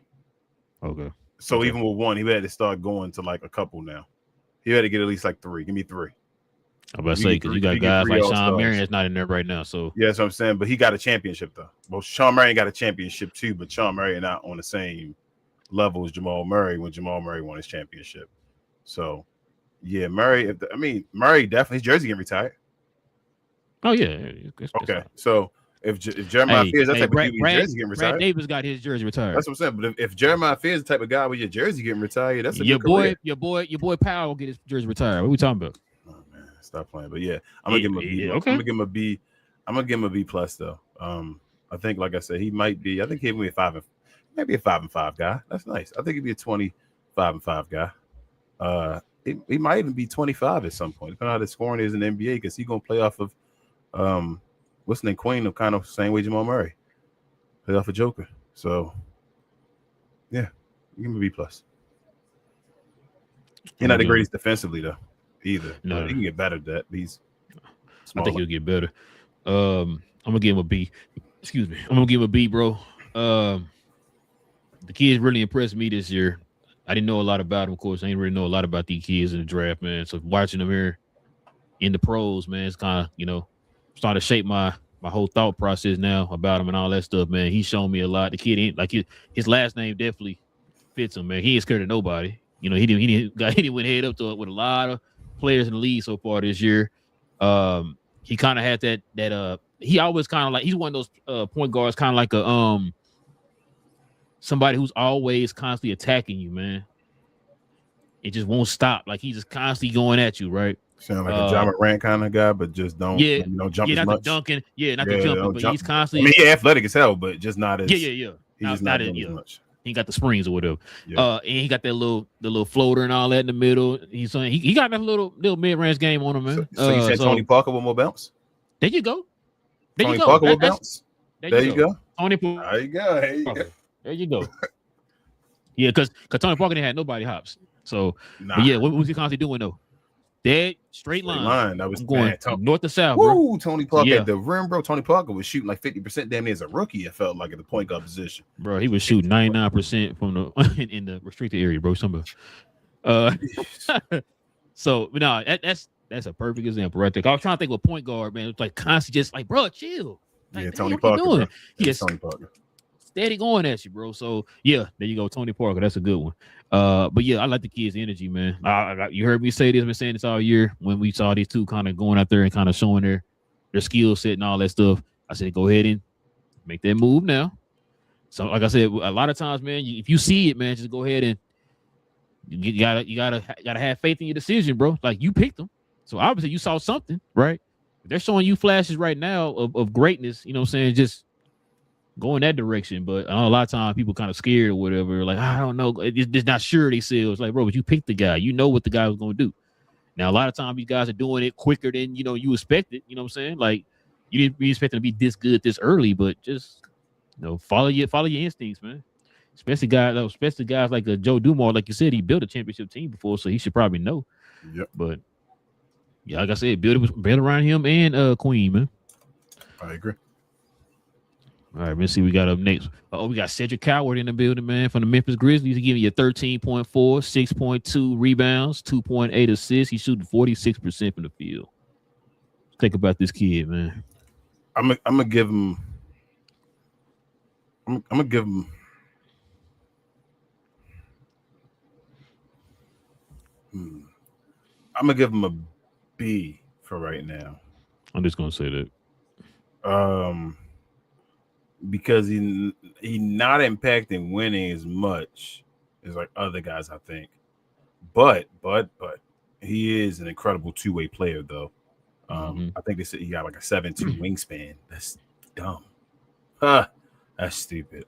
Okay. So even with one, he had to start going to like a couple now. He had to get at least like 3. Give me 3. I'm about to say, because you got guys like Sean Marion that's not in there right now. So yeah, that's what I'm saying. But he got a championship though. Well, Sean Marion got a championship too, but Sean Marion not on the same level as Jamal Murray when Jamal Murray won his championship. So yeah, Murray. Murray definitely, his jersey getting retired. Oh yeah. Okay, so if Jeremiah Fears, that type of dude, your jersey getting retired. Brad Davis got his jersey retired. That's what I'm saying. But if Jeremiah Fears the type of guy with your jersey getting retired, that's a your good career. Your boy Powell will get his jersey retired. What are we talking about? Oh man, stop playing. But yeah, I'm gonna give him a B. Okay. I'm gonna give him a B. I'm gonna give him a B+ though. I think, like I said, he might be. I think he'll be a 5 and 5 guy. That's nice. I think he'd be a 25 and 5 guy. He might even be 25 at some point, depending on how the scoring is in the NBA, because he's gonna play off of what's the name, Queen, of kind of same way Jamal Murray play off a Joker. So yeah, give him a B+. He's not the greatest defensively though either. No, he can get better at that. I think he'll get better. I'm gonna give him a B. Excuse me. I'm gonna give him a B, bro. The kids really impressed me this year. I didn't know a lot about him, of course. I didn't really know a lot about these kids in the draft, man. So watching them here in the pros, man, it's kind of, starting to shape my whole thought process now about him and all that stuff, man. He's shown me a lot. The kid ain't like his last name definitely fits him, man. He ain't scared of nobody. He didn't went head up to it with a lot of players in the league so far this year. He kind of had that he always kind of like, he's one of those point guards, kind of like a somebody who's always constantly attacking you, man. It just won't stop. Like, he's just constantly going at you, right? Sound like a John Morant kind of guy, but just don't jump as not much. The dunking, not the jumping, but he's constantly. I mean, he's athletic as hell, but just not as. Yeah. He's just not doing as much. He ain't got the springs or whatever. Yeah. And he got the little floater and all that in the middle. He got that little mid-range game on him, man. So you said Tony Parker with more bounce? There you go. Tony Parker with bounce? There you go. Tony Parker. There you go. There you go. Yeah, because Tony Parker didn't have nobody hops. So, but yeah, what was he constantly doing though? Dead straight line. That was going north to south. Woo, bro. Tony Parker at the rim, bro. Tony Parker was shooting like 50% damn near as a rookie. It felt like at the point guard position, bro. He was shooting 99% from the in the restricted area, bro. So no, that's a perfect example right there. I was trying to think of a point guard, man. It's like constantly just like, bro, chill. Like, Tony Parker. Yes, Tony Parker. Steady going at you, bro. So yeah, there you go, Tony Parker. That's a good one. But yeah, I like the kids' energy, man. You heard me say this, been saying this all year when we saw these two kind of going out there and kind of showing their skill set and all that stuff. I said, go ahead and make that move now. So, like I said, a lot of times, man, if you see it, man, just go ahead and you gotta have faith in your decision, bro. Like you picked them, so obviously you saw something, right? They're showing you flashes right now of greatness. You know what I'm saying? Just go in that direction. But I know a lot of times people kind of scared or whatever. Like I don't know, it's not sure themselves. Like, bro, but you picked the guy. You know what the guy was gonna do. Now a lot of times these guys are doing it quicker than you expected. You know what I'm saying? Like you didn't be expecting to be this good this early, but just follow your instincts, man. Especially guys like Joe Dumars, like you said, he built a championship team before, so he should probably know. Yep. But yeah, like I said, build around him and Queen, man. I agree. All right, let's see. We got up next. We got Cedric Coward in the building, man, from the Memphis Grizzlies. He's giving you 13.4, 6.2 rebounds, 2.8 assists. He's shooting 46% from the field. Think about this kid, man. I'm gonna give him. I'm gonna give him. I'm gonna give him a B for right now. I'm just gonna say that. Because he not impacting winning as much as like other guys, I think. But he is an incredible two-way player, though. I think they said he got like a 7'2" wingspan. That's dumb. That's stupid.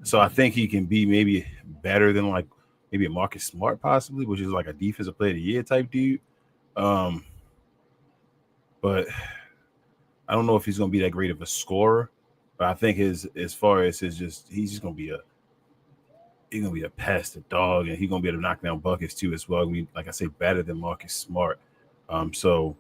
So I think he can be maybe better than like maybe a Marcus Smart possibly, which is like a defensive player of the year type dude. But I don't know if he's gonna be that great of a scorer. But I think he's just gonna be a pest, a dog, and he's gonna be able to knock down buckets too as well. I mean, like I say, better than Marcus Smart. So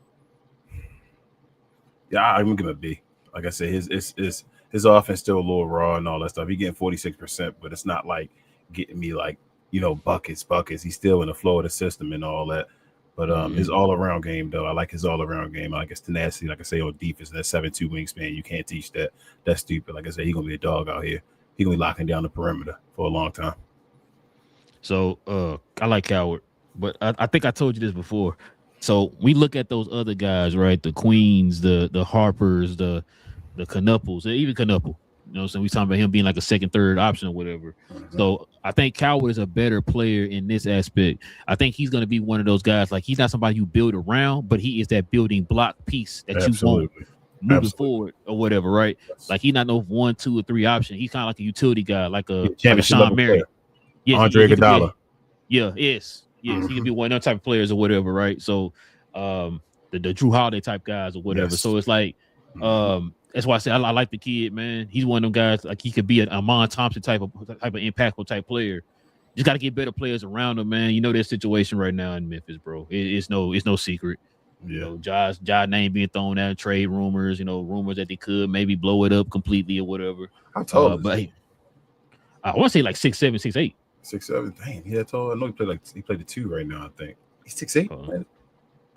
yeah, I'm gonna give him a B. Like I said, his offense still a little raw and all that stuff. He's getting 46%, but it's not like getting me like buckets. He's still in the flow of the system and all that. But his all-around game, though, I like his all-around game. I like his tenacity, like I say, on defense. That 7'2" wingspan, you can't teach that. That's stupid. Like I said, he's going to be a dog out here. He's going to be locking down the perimeter for a long time. So I like Coward, but I think I told you this before. So we look at those other guys, right? The Queens, the Harpers, the Knupples, even Knuckle. You know what I'm saying? We talking about him being like a second, third option or whatever. So I think Coward is a better player in this aspect. I think he's going to be one of those guys. Like he's not somebody you build around, but he is that building block piece that you want moving forward or whatever, right? Like he's not no 1, 2, or 3 option. He's kind of like a utility guy, like a Sean Marion. Yes, Andre Iguodala. Yes. He can be one of those type of players or whatever, right? So the Drew Holiday type guys or whatever. Yes. So it's like that's why I say I like the kid, man. He's one of them guys, like he could be a Amon Thompson type of impactful type player. Just got to get better players around him, man. You know their situation right now in Memphis, bro. It's no secret. Yeah. Josh name being thrown out, trade rumors, rumors that they could maybe blow it up completely or whatever. How tall is he? I want to say like 6'7", 6'8". 6'7". Dang, he that tall. I know he played the 2 right now. I think he's 6'8".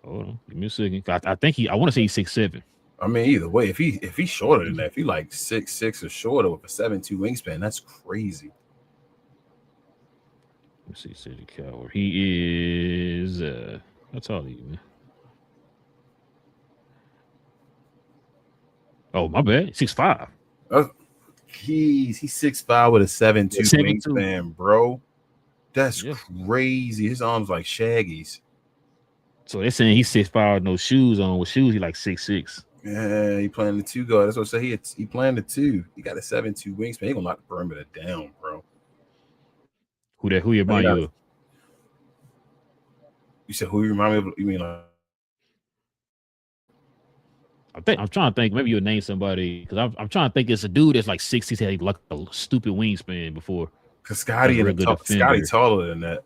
Hold on, give me a second. I want to say he's 6'7". I mean, either way, if he's shorter than that, if he like 6'6" or shorter with a 7'2" wingspan, that's crazy. Let's see, Cedric Coward. He is how tall are you, man? Oh, my bad. 6'5". He's 6'5" with a 7'2" wingspan, bro. That's crazy. His arms like Shaggy's. So they're saying he's 6'5" with no shoes on. With shoes, he like 6'6". Yeah, he playing the 2 guard. That's what I say. He playing the 2. He got a 7'2" wingspan. He gonna lock the perimeter down, bro. Who you remind you of? You said who you remind me of? You mean like? I'm trying to think. Maybe you'll name somebody because I'm trying to think. It's a dude that's like 6'6", had like a stupid wingspan before. Cause Scotty taller than that.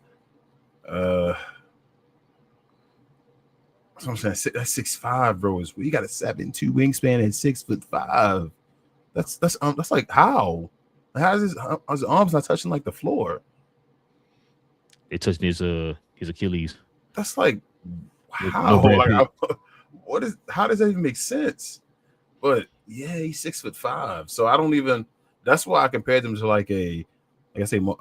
So I'm saying that's 6'5", bro. He got a 7'2" wingspan and 6'5". That's like how his arms not touching like the floor? It touching his Achilles. That's like how? What is? How does that even make sense? But yeah, he's 6'5". So I don't even. That's why I compared him to like a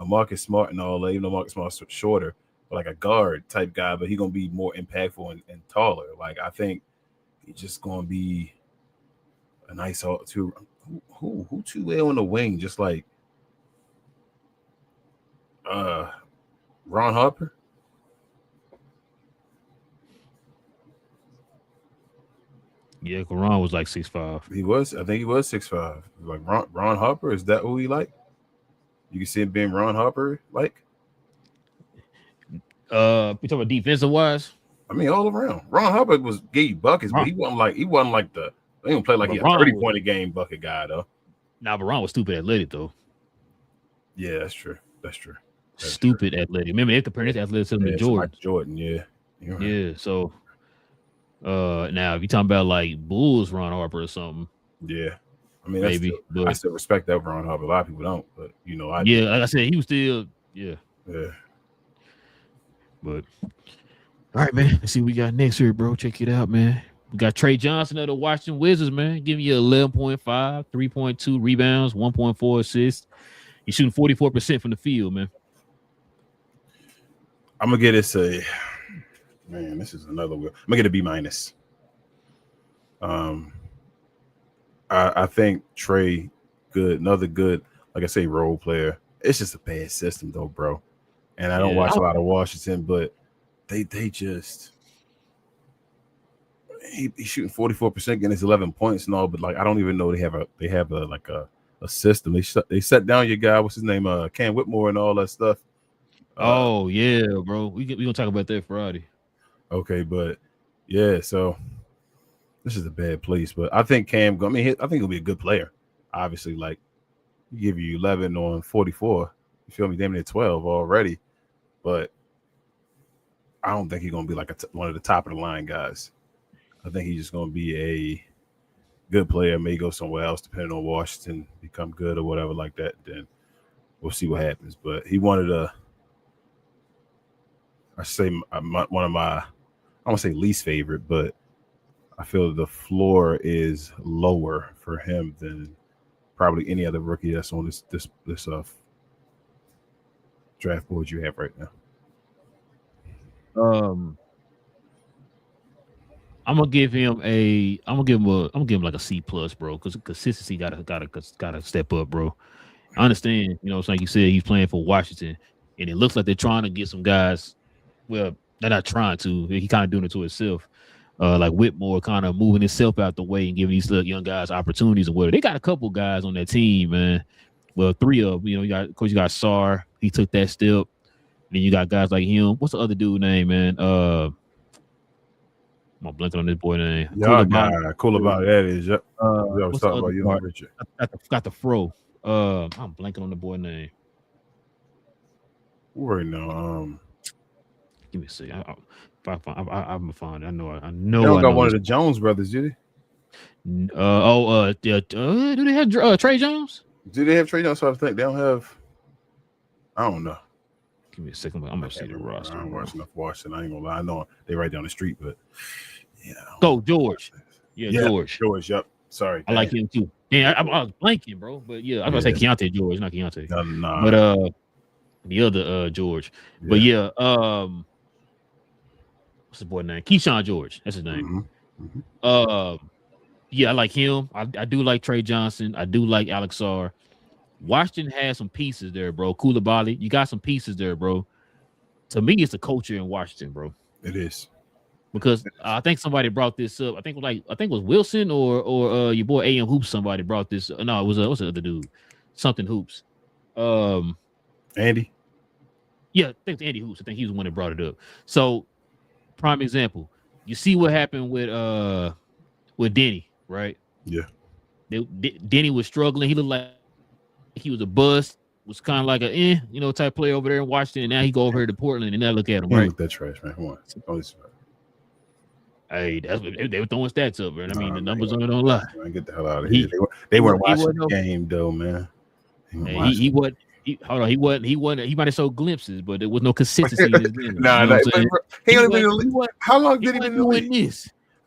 Marcus Smart and all that. Even though Marcus Smart's shorter. Like a guard type guy, but he's gonna be more impactful and taller. Like I think he's just gonna be a nice two. Who 2A on the wing? Just like Ron Harper. Yeah, Karan was like 6'5". He was. I think he was 6'5". Like Ron Harper. Is that who he like? You can see him being Ron Harper. Like, We talk about defensive wise. I mean, all around. Ron Harper was gave you buckets, but he wasn't like the. They don't play like he a 30-point a game bucket guy though. Nah, but Ron was stupid athletic though. Yeah, that's true. That's stupid athletic. Remember they compared his athleticism to Jordan. Jordan, yeah. Right. Yeah. So, now if you talking about like Bulls Ron Harper or something, yeah. I mean, maybe. I still respect that Ron Harper. A lot of people don't, but I like I said, he was still yeah. But all right, man. Let's see what we got next here, bro. Check it out, man. We got Trey Johnson of the Washington Wizards, man. Giving you 11.5, 3.2 rebounds, 1.4 assists. He's shooting 44% from the field, man. I'm gonna get this this is another one. I'm gonna get a B-. I think Trey another good, like I say, role player. It's just a bad system though, bro. And I don't watch a lot of Washington, but they just he's shooting 44%, getting his 11 points and all, but like I don't even know they have a system. They set down your guy, what's his name, Cam Whitmore and all that stuff. Oh yeah, bro. We gonna talk about that Friday. Okay, but yeah, so this is a bad place, but I think Cam. I think he'll be a good player. Obviously, like he give you 11 on 44. You feel me? Damn near 12 already, but I don't think he's gonna be like one of the top of the line guys. I think he's just gonna be a good player. May go somewhere else, depending on Washington, become good or whatever like that. Then we'll see what happens. But he wanted one of my, I won't say least favorite, but I feel the floor is lower for him than probably any other rookie that's on this draft board you have right now. I'm gonna give him like a C plus, bro, because consistency gotta step up, bro. I understand, it's like you said, he's playing for Washington, and it looks like they're trying to get some guys. Well, they're not trying to. He kind of doing it to himself. Like Whitmore kind of moving himself out the way and giving these young guys opportunities and whatever. They got a couple guys on that team, man. Well, 3 of them. You got Sarr. He took that step. Then you got guys like him. What's the other dude name, man? I'm blanking on this boy name. Cool about that is. Yep. I was talking about you, Richard. Got the fro. I'm blanking on the boy name. Right now, give me a second. I'm gonna find it. I know. They don't got one of the Jones brothers, do they? Do they have Trey Jones? Do they have Trey Jones? So I think they don't have. I don't know. Give me a second. I'm gonna see the roster. I don't watch enough Washington. I ain't gonna lie. I know they right down the street, but Go George. Yeah, George. George. Yep. Sorry. I like him too. Yeah, I was blanking, bro. But yeah, I was gonna say Keontae George, not Keontae. No. But the other George. Yeah. But yeah, what's the boy name? Keyshawn George. That's his name. Mm-hmm. Yeah, I like him. I do like Trey Johnson. I do like Alex Sarr. Washington has some pieces there, bro. Koulibaly, you got some pieces there, bro. To me, it's the culture in Washington, bro. It is. Because I think somebody brought this up. I think it was Wilson or your boy AM Hoops. Somebody brought this. No, it was what's the other dude? Something Hoops. Andy. Yeah, I think it's Andy Hoops. I think he's the one that brought it up. So, prime example. You see what happened with Denny, right? Yeah. Denny was struggling. He looked like he was a bust. Was kind of like a type player over there in Washington. And now he go over here to Portland, and now look at him. Right? Look that trash, man. Come on. Hey, that's what they were throwing stats up, man. I mean, the numbers don't lie. Man, get the hell out of here. They weren't watching the game, though, man. He wasn't. He might have showed glimpses, but there was no consistency in his game. How long did he been in the league?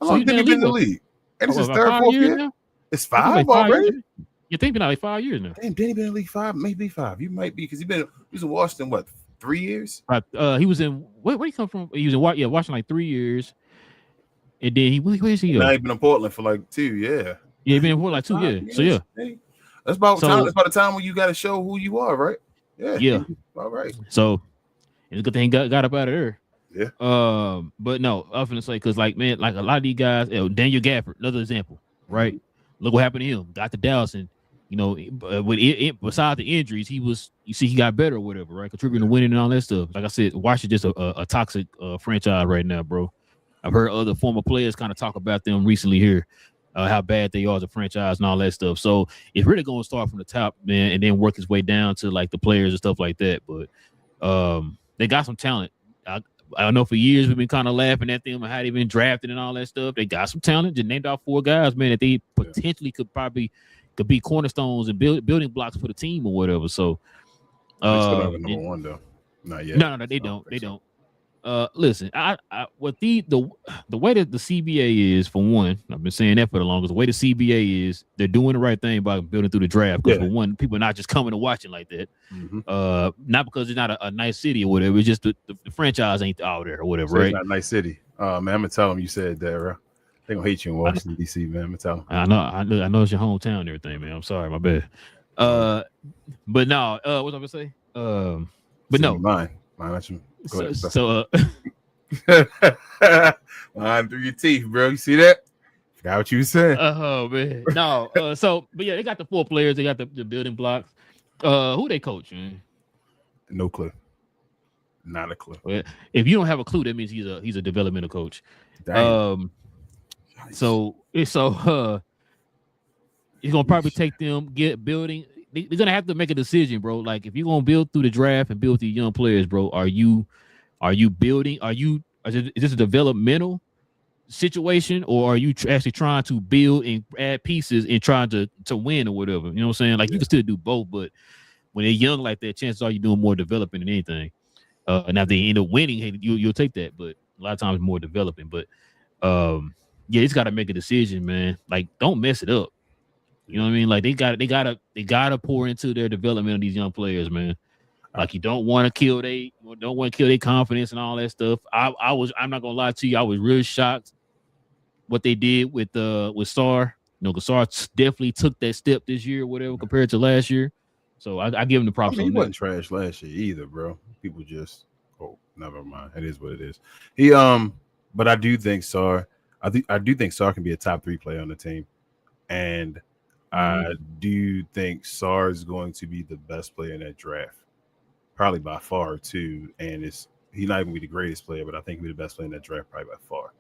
How long did he been in the league? And this is third, 4th year now? It's 5 already? You think been like 5 years now? Damn, Denny been in the league 5, maybe 5. You might be because he was in Washington, what, 3 years? He was in where he come from? He was in Washington like 3 years. And then where's he? Now he been in Portland for like 2, yeah. Yeah, been for like 2 years. So yeah. Hey, that's about time. So That's about the time when you got to show who you are, right? Yeah. yeah. All right. So it's a good thing he got up out of there. Yeah. But no, I was gonna say because like man, like a lot of these guys, Daniel Gafford, another example, right? Look what happened to him. Got to Dallas, and you know, with besides the injuries, he got better or whatever, right? Contributing to winning and all that stuff. Like I said, Washington's just a toxic franchise right now, bro. I've heard other former players kind of talk about them recently here, how bad they are as a franchise and all that stuff. So it's really going to start from the top, man, and then work its way down to like the players and stuff like that. But they got some talent. I know for years we've been kind of laughing at them and how they've been drafted and all that stuff. They got some talent. Just named off 4 guys, man, that they potentially could be cornerstones and building blocks for the team or whatever. So, they still don't have a number 1 though. Not yet. No, they don't. They don't. Listen, what the way that the CBA is, for one, I've been saying that for the longest. The way the CBA is, they're doing the right thing by building through the draft. Because for one, people are not just coming to watching like that. Not because it's not a nice city or whatever. It's just the franchise ain't out there or whatever, so right? It's not a nice city. Man, I'm gonna tell them you said that, bro. They gonna hate you in Washington D.C., man. I'm gonna tell them. I know it's your hometown and everything, man. I'm sorry, my bad. But no, what was I gonna say? But no, mine. So line through your teeth, bro. You see that? Forgot what you were saying. Oh man, no. But yeah, they got the 4 players. They got the building blocks. Who they coach, man? No clue. Not a clue. Well, if you don't have a clue, that means he's a developmental coach. Dang. So he's gonna probably take them building. They're gonna have to make a decision, bro. Like if you're gonna build through the draft and build these young players, bro, are you building? Is this a developmental situation, or are you actually trying to build and add pieces and trying to win or whatever? You know what I'm saying? Like you can still do both, but when they're young like that, chances are you're doing more developing than anything. And if they end up winning, hey, you'll take that, but a lot of times more developing. But yeah, it's got to make a decision, man. Like don't mess it up. You know what I mean? Like they gotta pour into their development of these young players, man. Like you don't want to kill their confidence and all that stuff. I'm not gonna lie to you, I was really shocked what they did with Sarr. You know, because Sarr definitely took that step this year or whatever compared to last year. So I give him the props. He wasn't trash last year either, bro. People just never mind. It is what it is. But I do think Sarr. I do think Sarr can be a top 3 player on the team, and I do think Sarr is going to be the best player in that draft, probably by far too. And he's not even be the greatest player, but I think he'll be the best player in that draft, probably by far.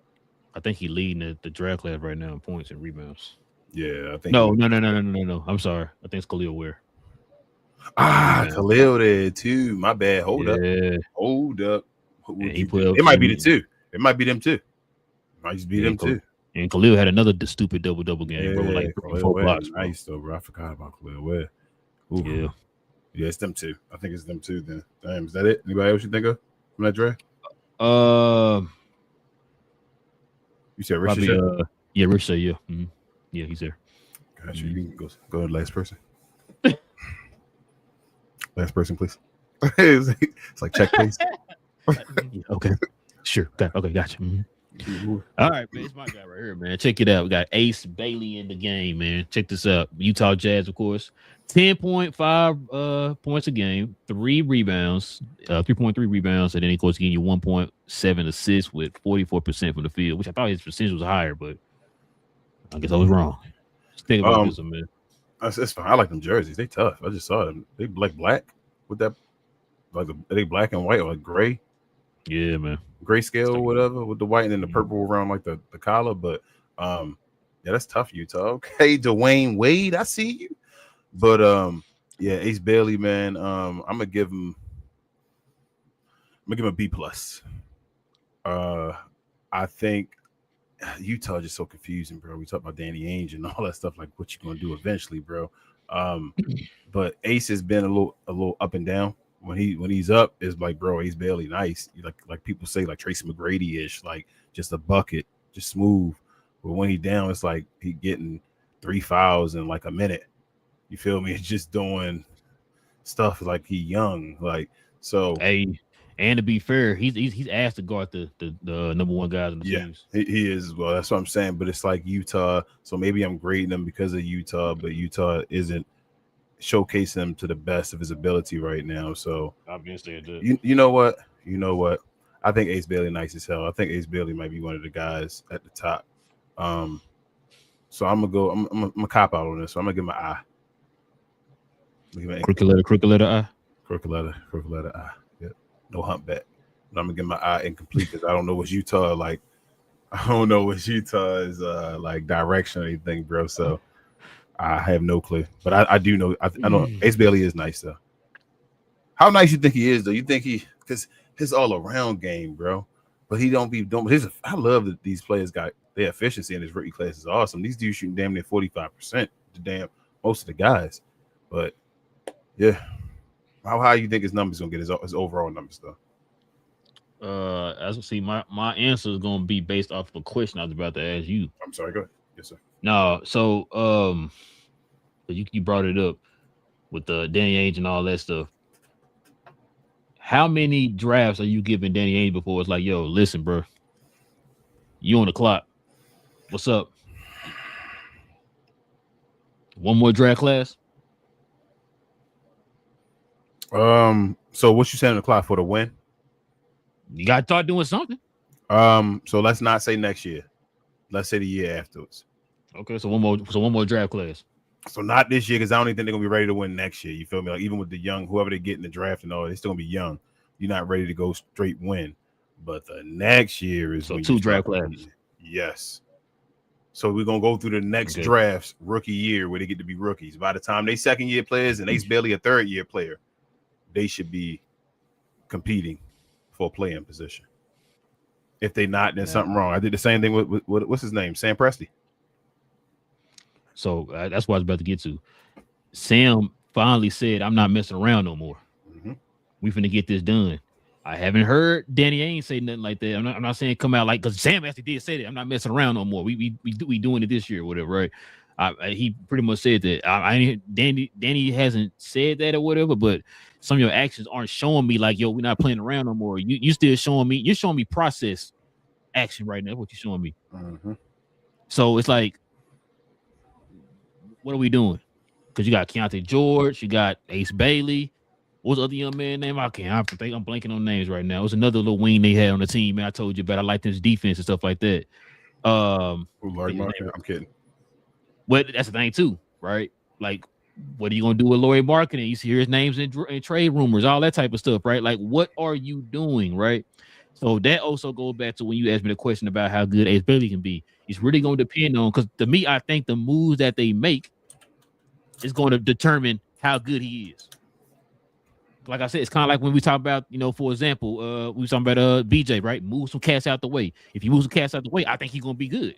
I think he's leading the draft class right now in points and rebounds. Yeah, I think. No. I'm sorry. I think it's Khalil Ware. Khalil there too. My bad. Hold up. It might be the 2. It might be them 2. It might just be them 2. And Khalil had another stupid double game, bro. Like 4 blocks. Nice though, bro. I forgot about Khalil Ware. Yeah, it's them 2. I think it's them 2. Then, damn, is that it? Anybody else you think of from that draft? You said Rich. Yeah, Rich. Yeah, yeah, he's there. Gotcha. You can go to the last person. Last person, please. It's like check, please. Okay, sure. Okay, gotcha. All right, man. It's my guy right here, man. Check it out. We got Ace Bailey in the game, man. Check this out. Utah Jazz, of course. 10.5 points a game, 3 rebounds, 3.3 rebounds, and then of course getting you 1.7 assists with 44% from the field, which I thought his percentage was higher, but I guess I was wrong. Just think about this, man. It's fine. I like them jerseys. They tough. I just saw them. They black with that, like are they black and white or like gray? Yeah, man. Grayscale or whatever with the white and then the purple around like the collar. But yeah, that's tough, Utah. Okay, Dwayne Wade, I see you. But yeah, Ace Bailey, man. I'm gonna give him a B+. I think Utah just so confusing, bro. We talk about Danny Ainge and all that stuff, like what you gonna do eventually, bro. But Ace has been a little up and down. When he's up, it's like, bro, Ace Bailey nice. Like people say, like Tracy McGrady-ish, like just a bucket, just smooth. But when he down, it's like he getting 3 fouls in like a minute. You feel me? It's just doing stuff like he young, like so. Hey, And to be fair, he's asked to guard the number one guys on the teams. He is as well. That's what I'm saying. But it's like Utah, so maybe I'm grading him because of Utah, but Utah isn't showcasing him to the best of his ability right now. So Obviously, you know what? I think Ace Bailey nice as hell. I think Ace Bailey might be one of the guys at the top. So I'm gonna cop out on this. So I'm gonna give him an I. Crooked letter I. Crooked letter I. Yep. No humpback. But I'm gonna give my eye incomplete because I don't know what Utah like. I don't know what Utah is like direction or anything, bro. So I have no clue. But I do know I know Ace Bailey is nice though. How nice you think he is though? You think because his all around game, bro. But he don't I love that these players got their efficiency in his rookie class is awesome. These dudes shooting damn near 45%. Most of the guys. But yeah. How you think his numbers gonna get his overall numbers though? As I see, my answer is gonna be based off of a question I was about to ask you. I'm sorry, go ahead. Yes, sir. No, so you brought it up with the Danny Ainge and all that stuff. How many drafts are you giving Danny Ainge before it's like, yo, listen, bro, you on the clock? What's up? One more draft class? So what you saying on the clock for the win? You got to start doing something. So let's not say next year. Let's say the year afterwards. Okay, so one more draft class. So not this year because I don't even think they're gonna be ready to win next year. You feel me? Like even with the young, whoever they get in the draft and all, they're still gonna be young. You're not ready to go straight win. But the next year is so when 2 draft classes. Yes. So we're gonna go through the next drafts, rookie year, where they get to be rookies. By the time they second year players and Ace Bailey a third year player, they should be competing for a playing position. If they not, then something wrong. I did the same thing with what's his name, Sam Presti. So that's what I was about to get to. Sam finally said, "I'm not messing around no more. Mm-hmm. We finna get this done." I haven't heard Danny Ainge say nothing like that. I'm not saying come out like because Sam actually did say that. I'm not messing around no more. We doing it this year, or whatever, right? He pretty much said that. Danny hasn't said that or whatever, but some of your actions aren't showing me like, yo, we're not playing around no more. You still showing me. You're showing me process action right now. What you're showing me. Mm-hmm. So it's like, what are we doing? Because you got Keontae George, you got Ace Bailey. What's the other young man name? I'm blanking on names right now. It was another little wing they had on the team, man. I told you about. I liked his defense and stuff like that. Larry Market? I'm kidding. Well, that's the thing too, right? Like, what are you gonna do with Laurie Marketing? You see his names in trade rumors, all that type of stuff, right? Like, what are you doing, right? So that also goes back to when you asked me the question about how good Ace Bailey can be. It's really going to depend on, because to me, I think the moves that they make is going to determine how good he is. Like I said, it's kind of like when we talk about, for example, we were talking about BJ, right? Move some cats out the way. If you move some cats out the way, I think he's going to be good.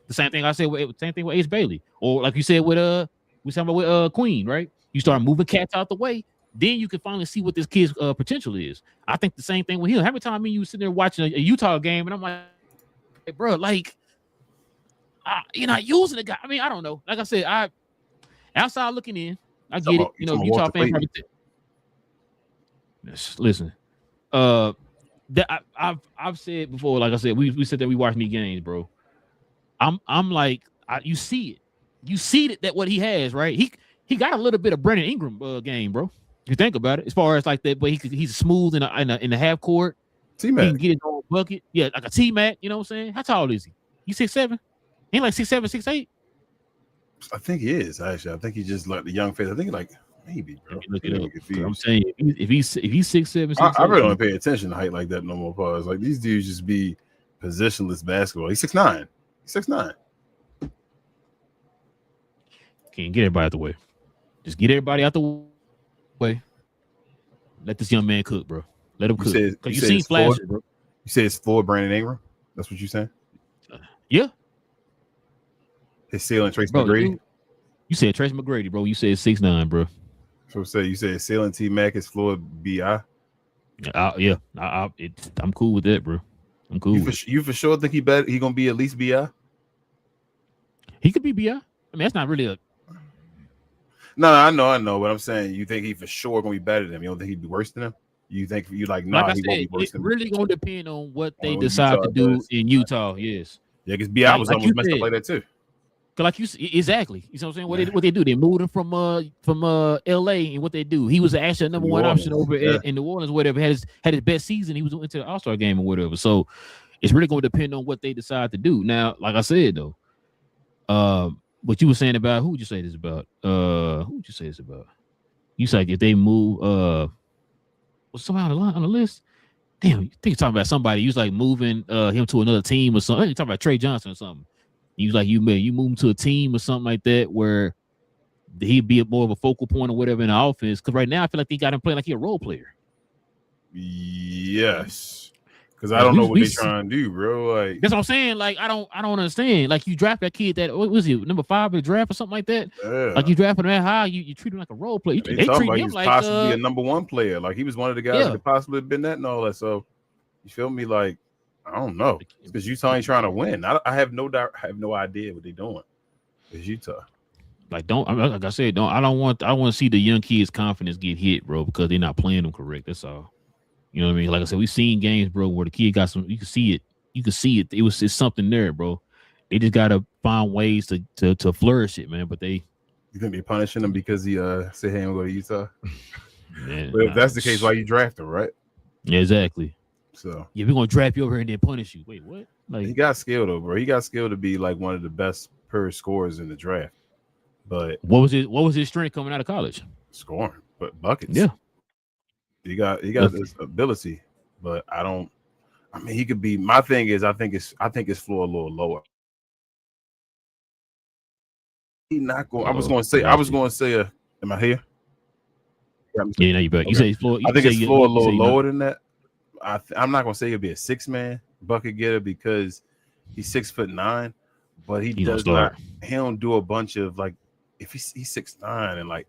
The same thing I said with Ace Bailey, or like you said with we talking about with Queen, right? You start moving cats out the way, then you can finally see what this kid's potential is. I think the same thing with him. How many times you sitting there watching a Utah game and I'm like, hey, bro, like, you're not using the guy. I mean, I don't know. Like I said, outside looking in, I get it. Utah fan probably. Listen, that I've said before. Like I said, we said that we watch these games, bro. I'm like, you see it. You see that what he has, right? He got a little bit of Brandon Ingram game, bro. You think about it, as far as like that, but he's smooth in the half court. T-Mac. He can get his own bucket. Yeah, like a T-Mac. You know what I'm saying? How tall is he? He 6'7"? He like 6'7", 6'8"? I think he is actually. I think he just like the young face. I think like maybe, bro. Look it up. I'm saying if he's 6'7", 6'8", I really don't pay attention to height like that no more. Pause. Like these dudes just be positionless basketball. He's 6'9". He's 6'9". Can't get everybody out the way. Just get everybody out the way. Let this young man cook, bro. Let him cook. Because you seen flashes, bro. You say it's for Brandon Ingram? That's what you saying? Yeah. His ceiling, Tracy McGrady? You said Tracy McGrady, bro. You said 6'9", bro. So you said ceiling T-Mac, his floor B.I.? Yeah. I'm cool with that, bro. I'm cool. You for sure think he gonna be at least B.I.? He could be B.I. I mean, that's not really a... No, I know. But I'm saying you think he for sure gonna be better than him. You don't think he'd be worse than him? You think you like, Like nah, I he won't be said, worse it than really gonna depend on what they what decide Utah to do does. in Utah. Yes, Yeah, because B.I. was like almost you messed up said, like that too. like exactly. You know what I'm saying? What they do? They moved him from L.A. and what they do? He was actually a number New one option Orleans, over yeah. in New Orleans, whatever. Had his best season. He was into the All-Star game or whatever. So it's really going to depend on what they decide to do. Now, like I said though, what you were saying about who would you say this about? Who would you say this about? You said if they move was somebody on the list? Damn, you think you're talking about somebody. You was like moving him to another team or something. You're talking about Trey Johnson or something. You was like you move him to a team or something like that where he'd be more of a focal point or whatever in the offense. Because right now I feel like they got him playing like he's a role player. Yes, because I Like don't know what they're trying to do, bro. Like that's what I'm saying. Like I don't understand. Like you draft that kid that what was he number 5 in the draft or something like that. yeah. Like you draft him that high, you treat him like a role player. They They talking treat about he him was like possibly a number 1 player. Like he was one of the guys that could possibly have been that and all that. So you feel me? Like I don't know, because Utah ain't trying to win. I have no doubt. I have no idea what they're doing. It's Utah. Like like I said, I want to see the young kids' confidence get hit, bro, because they're not playing them correct. That's all. You know what I mean? Like I said, we've seen games, bro, where the kid got some. You can see it. It's something there, bro. They just gotta find ways to flourish it, man. But you think they're punishing him because he said he ain't gonna go to Utah? Man, but if that's the case, why you draft him, right? Yeah, exactly. So yeah, we're gonna draft you over here and then punish you. Wait, what? Like he got skill though, bro. He got skill to be like one of the best per scorers in the draft. But what was his strength coming out of college? Scoring, but buckets. Yeah. He got this ability, but I mean, he could be. My thing is, I think his floor a little lower. He not going. I was going to say. Am I here? Yeah, no, you back. Okay. You say his floor. I think his floor a little lower than that. I'm not going to say he'll be a 6-man bucket getter because he's 6'9", but he does not. He don't do a bunch of like. If he's 6'9" and like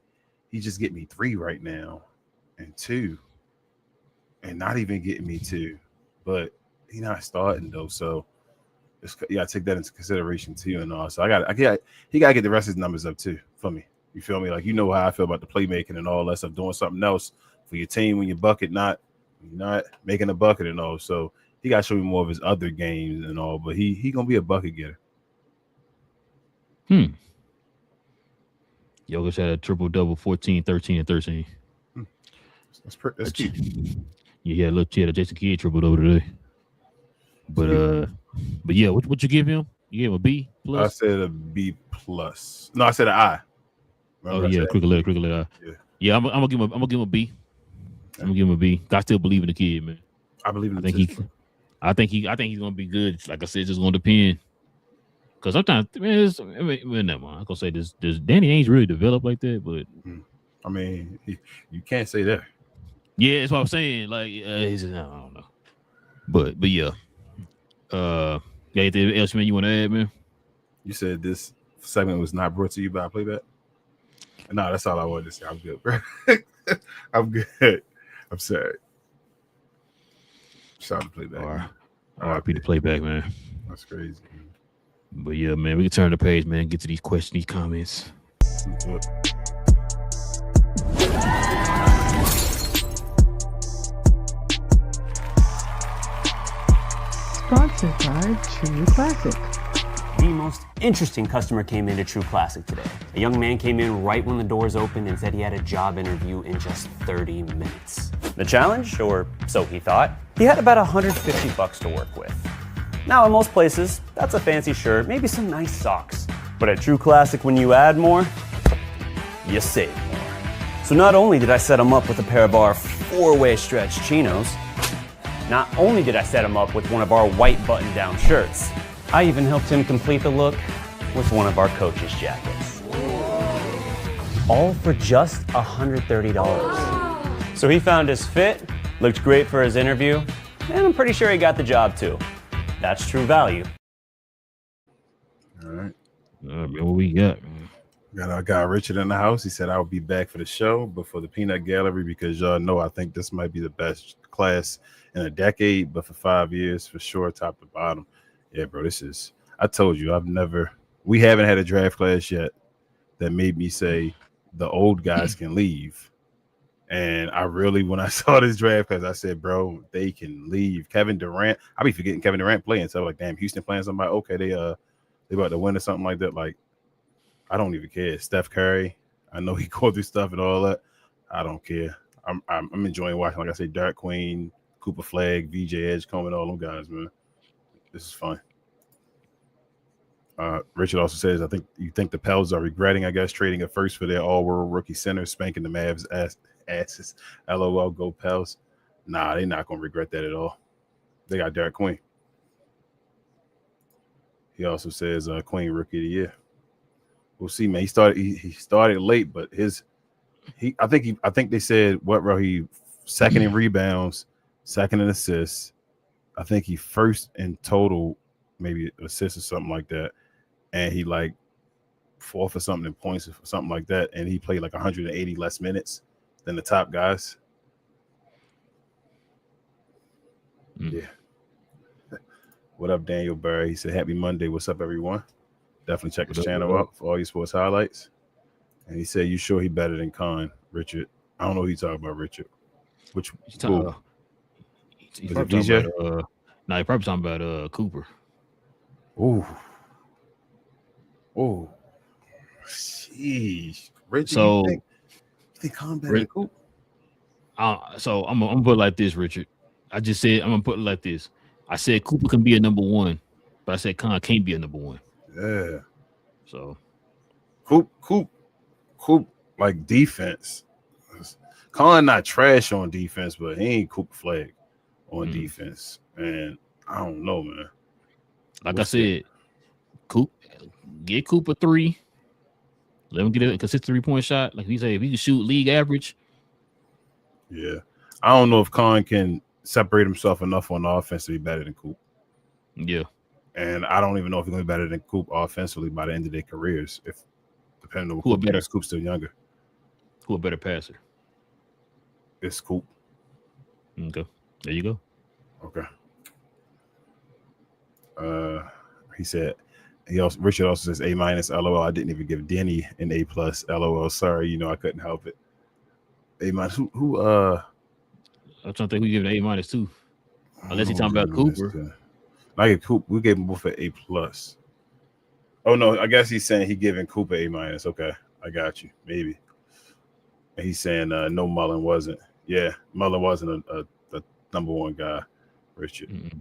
he just get me 3 right now and 2. And not even getting me 2, but he's not starting though. So you gotta take that into consideration too, and all. So he gotta get the rest of his numbers up too for me. You feel me? Like you know how I feel about the playmaking and all that stuff, doing something else for your team when your bucket not making a bucket and all. So he gotta show me more of his other games and all. But he gonna be a bucket getter. Jokic had a triple-double, 14, 13, and 13. That's cute. Yeah, look, a Jason Kidd triple-double today. But yeah, what you give him? You gave him a B plus? I said a B plus. No, I said an I. Remember yeah, cricket letter. Yeah, I'm gonna give him a B. I'm gonna give him a B. I still believe in the kid, man. I believe in him. I think he's gonna be good. Like I said, it's just gonna depend. Because sometimes, man, never mind. I'm gonna say this Danny Ainge really developed like that, but I mean, you can't say that. Yeah, that's what I'm saying. Like, I don't know, but yeah. Anything else, man, you want to add, man? You said this segment was not brought to you by Playback. No, that's all I wanted to say. I'm good, bro. I'm good. I'm sorry. Shout out to Playback. All right, the Playback, man. That's crazy, man. But yeah, man, we can turn the page, man. Get to these questions, these comments. Sponsored by True Classic. The most interesting customer came into True Classic today. A young man came in right when the doors opened and said he had a job interview in just 30 minutes. The challenge, or so he thought, he had about $150 to work with. Now, in most places, that's a fancy shirt, maybe some nice socks. But at True Classic, when you add more, you save more. So not only did I set him up with a pair of our 4-way stretch chinos, not only did I set him up with one of our white button-down shirts, I even helped him complete the look with one of our coach's jackets. All for just $130. So he found his fit, looked great for his interview, and I'm pretty sure he got the job too. That's true value. All right. Man, what we got? Got our guy Richard in the house. He said I will be back for the show, but for the peanut gallery, because y'all know I think this might be the best class in a decade, but for 5 years, for sure, top to bottom. Yeah, bro, I told you, we haven't had a draft class yet that made me say the old guys can leave. And I really, when I saw this draft, because I said, bro, they can leave. Kevin Durant. I be forgetting Kevin Durant playing. So like, damn, Houston playing somebody. Okay, they about to win or something like that. Like, I don't even care. Steph Curry. I know he going through stuff and all that. I don't care. I'm enjoying watching. Like I said, Derek Queen, Cooper Flag, VJ Edgecombe, and all them guys, man. This is fun. Richard also says, I think you think the Pels are regretting, I guess, trading a first for their all-world rookie center, spanking the Mavs asses. LOL, go Pels. Nah, they're not going to regret that at all. They got Derek Queen. He also says Queen rookie of the year. We'll see, man. He started late, but I think they said what, bro? He second in rebounds, second in assists. I think he first in total, maybe assists or something like that. And he like fourth or something in points or something like that. And he played like 180 less minutes than the top guys. Yeah. What up, Daniel Barry? He said, happy Monday. What's up, everyone? Definitely check his channel out for all your sports highlights. And he said, you sure he better than Khan, Richard? I don't know who you talking about, Richard. Which he's probably talking about, he probably talking about Cooper. Oh, sheesh. Richard, so you think Khan better than Cooper? So I'm gonna put it like this, Richard. I just said I'm gonna put it like this. I said Cooper can be a number one, but I said Khan can't be a number one. Yeah. So Coop, like defense. Khan not trash on defense, but he ain't Cooper Flag on defense. And I don't know, man. Like I said, get Cooper 3. Let him get a consistent 3-point shot. Like he said, if he can shoot league average. Yeah. I don't know if Khan can separate himself enough on offense to be better than Coop. Yeah. And I don't even know if he's going to be better than Coop offensively by the end of their careers, if depending on who better. Coop's still younger. Who a better passer? It's Coop. Okay. There you go. Okay. He said Richard also says A-, LOL. I didn't even give Denny an A+, LOL. Sorry, I couldn't help it. A-. Who I'm trying to think who give an A- too. Unless he's talking about Cooper. I gave Cooper. We gave him both an A+. Oh no, I guess he's saying he giving Cooper A-. Okay, I got you. Maybe. And he's saying no, Mullen wasn't. Yeah, Mullen wasn't a number one guy, Richard. Mm-hmm.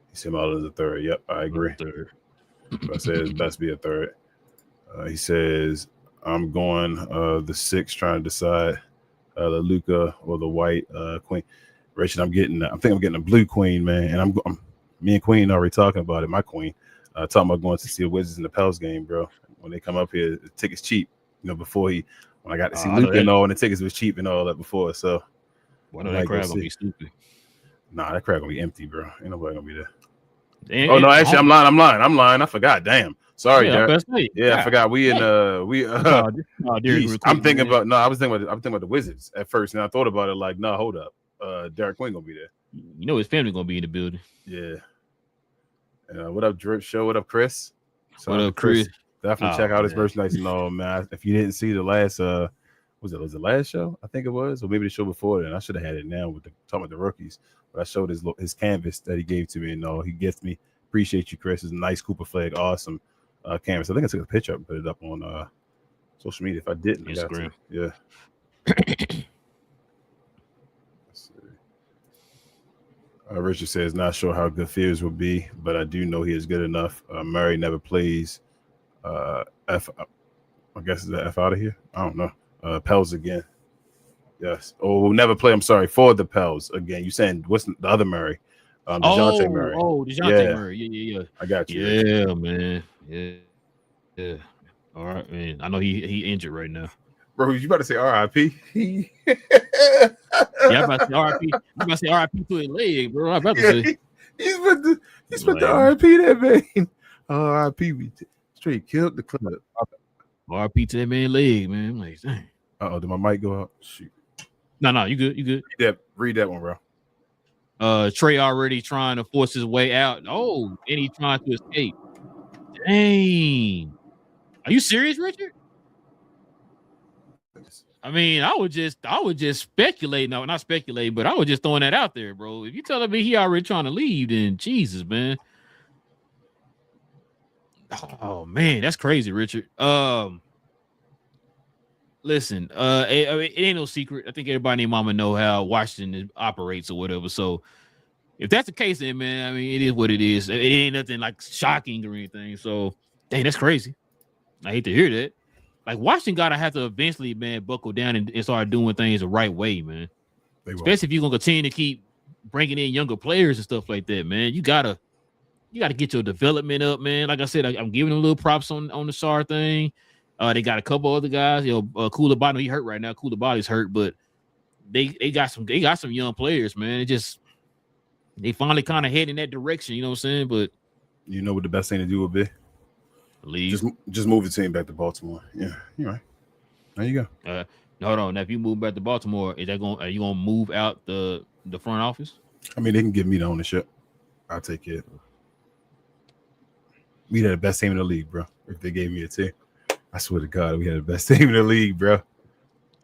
He said Mullen's a third. Yep, I agree. Third. I said it's best to be a third. He says I'm going the 6, trying to decide the Luka or the white queen. Richard, I think I'm getting a blue queen, man. And me and Queen already talking about it. My queen, talking about going to see the Wizards in the Pels game, bro. When they come up here, the tickets cheap. Before when I got to see Luka and all, and the tickets was cheap and all that before. So why know that crowd gonna be stupid? Nah, that crowd gonna be empty, bro. Ain't nobody gonna be there. Oh no, actually, I'm lying. I forgot. Damn. Sorry, Derek. I forgot. I'm thinking about I was thinking about the Wizards at first, and I thought about it like, no, hold up. Derek Queen gonna be there. His family gonna be in the building. Yeah. What up, Drip Show? What up, Chris? What up, Chris? Definitely check out his merchandise and all, man. If you didn't see the last was it the last show? I think it was, or maybe the show before then. I should have had it now with talking about the rookies. But I showed his canvas that he gave to me, and all he gets me. Appreciate you, Chris. It's a nice Cooper Flag, awesome canvas. I think I took a picture and put it up on social media. If I didn't, Instagram. Yeah. Richard says, not sure how good Fears will be, but I do know he is good enough. Murray never plays. I guess is that F out of here? I don't know. Pels again. Yes. Oh, never play. I'm sorry, for the Pels again. You saying what's the other Murray? DeJounte Murray. DeJounte Murray. Yeah. I got you. Yeah, man. Yeah. All right, man. I know he injured right now. Bro, you about to say RIP? I'm about to say RIP. You about to say RIP to his leg, bro. I'm about to say. He's about to RIP that man. RIP. We straight killed the club. RIP to that man leg, man. I'm like, dang. Uh-oh, did my mic go out? Shoot. No, you good. Read that one, bro. Trey already trying to force his way out. Oh, and he trying to escape. Dang. Are you serious, Richard? I mean, I would just speculate. No, not speculate, but I was just throwing that out there, bro. If you telling me he already trying to leave, then Jesus, man. Oh man, that's crazy, Richard. Listen, it ain't no secret. I think everybody and their mama know how Washington operates or whatever. So if that's the case, then man, I mean, it is what it is. It ain't nothing like shocking or anything. So, dang, that's crazy. I hate to hear that. Like Washington gotta have to eventually, man, buckle down and start doing things the right way, man. Especially if you're gonna continue to keep bringing in younger players and stuff like that, man. You gotta get your development up, man. Like I said, I'm giving them a little props on the SAR thing. They got a couple other guys. Koulibaly, he hurt right now. Koulibaly's hurt, but they got some young players, man. They finally kind of head in that direction. You know what I'm saying? But you know what the best thing to do would be? Leave. Just move the team back to Baltimore. Yeah, you're right. There you go. Hold on. Now, if you move back to Baltimore, are you gonna move out the front office? I mean, they can give me the ownership. I'll take it. We had the best team in the league, bro. If they gave me a team, I swear to God, we had the best team in the league, bro.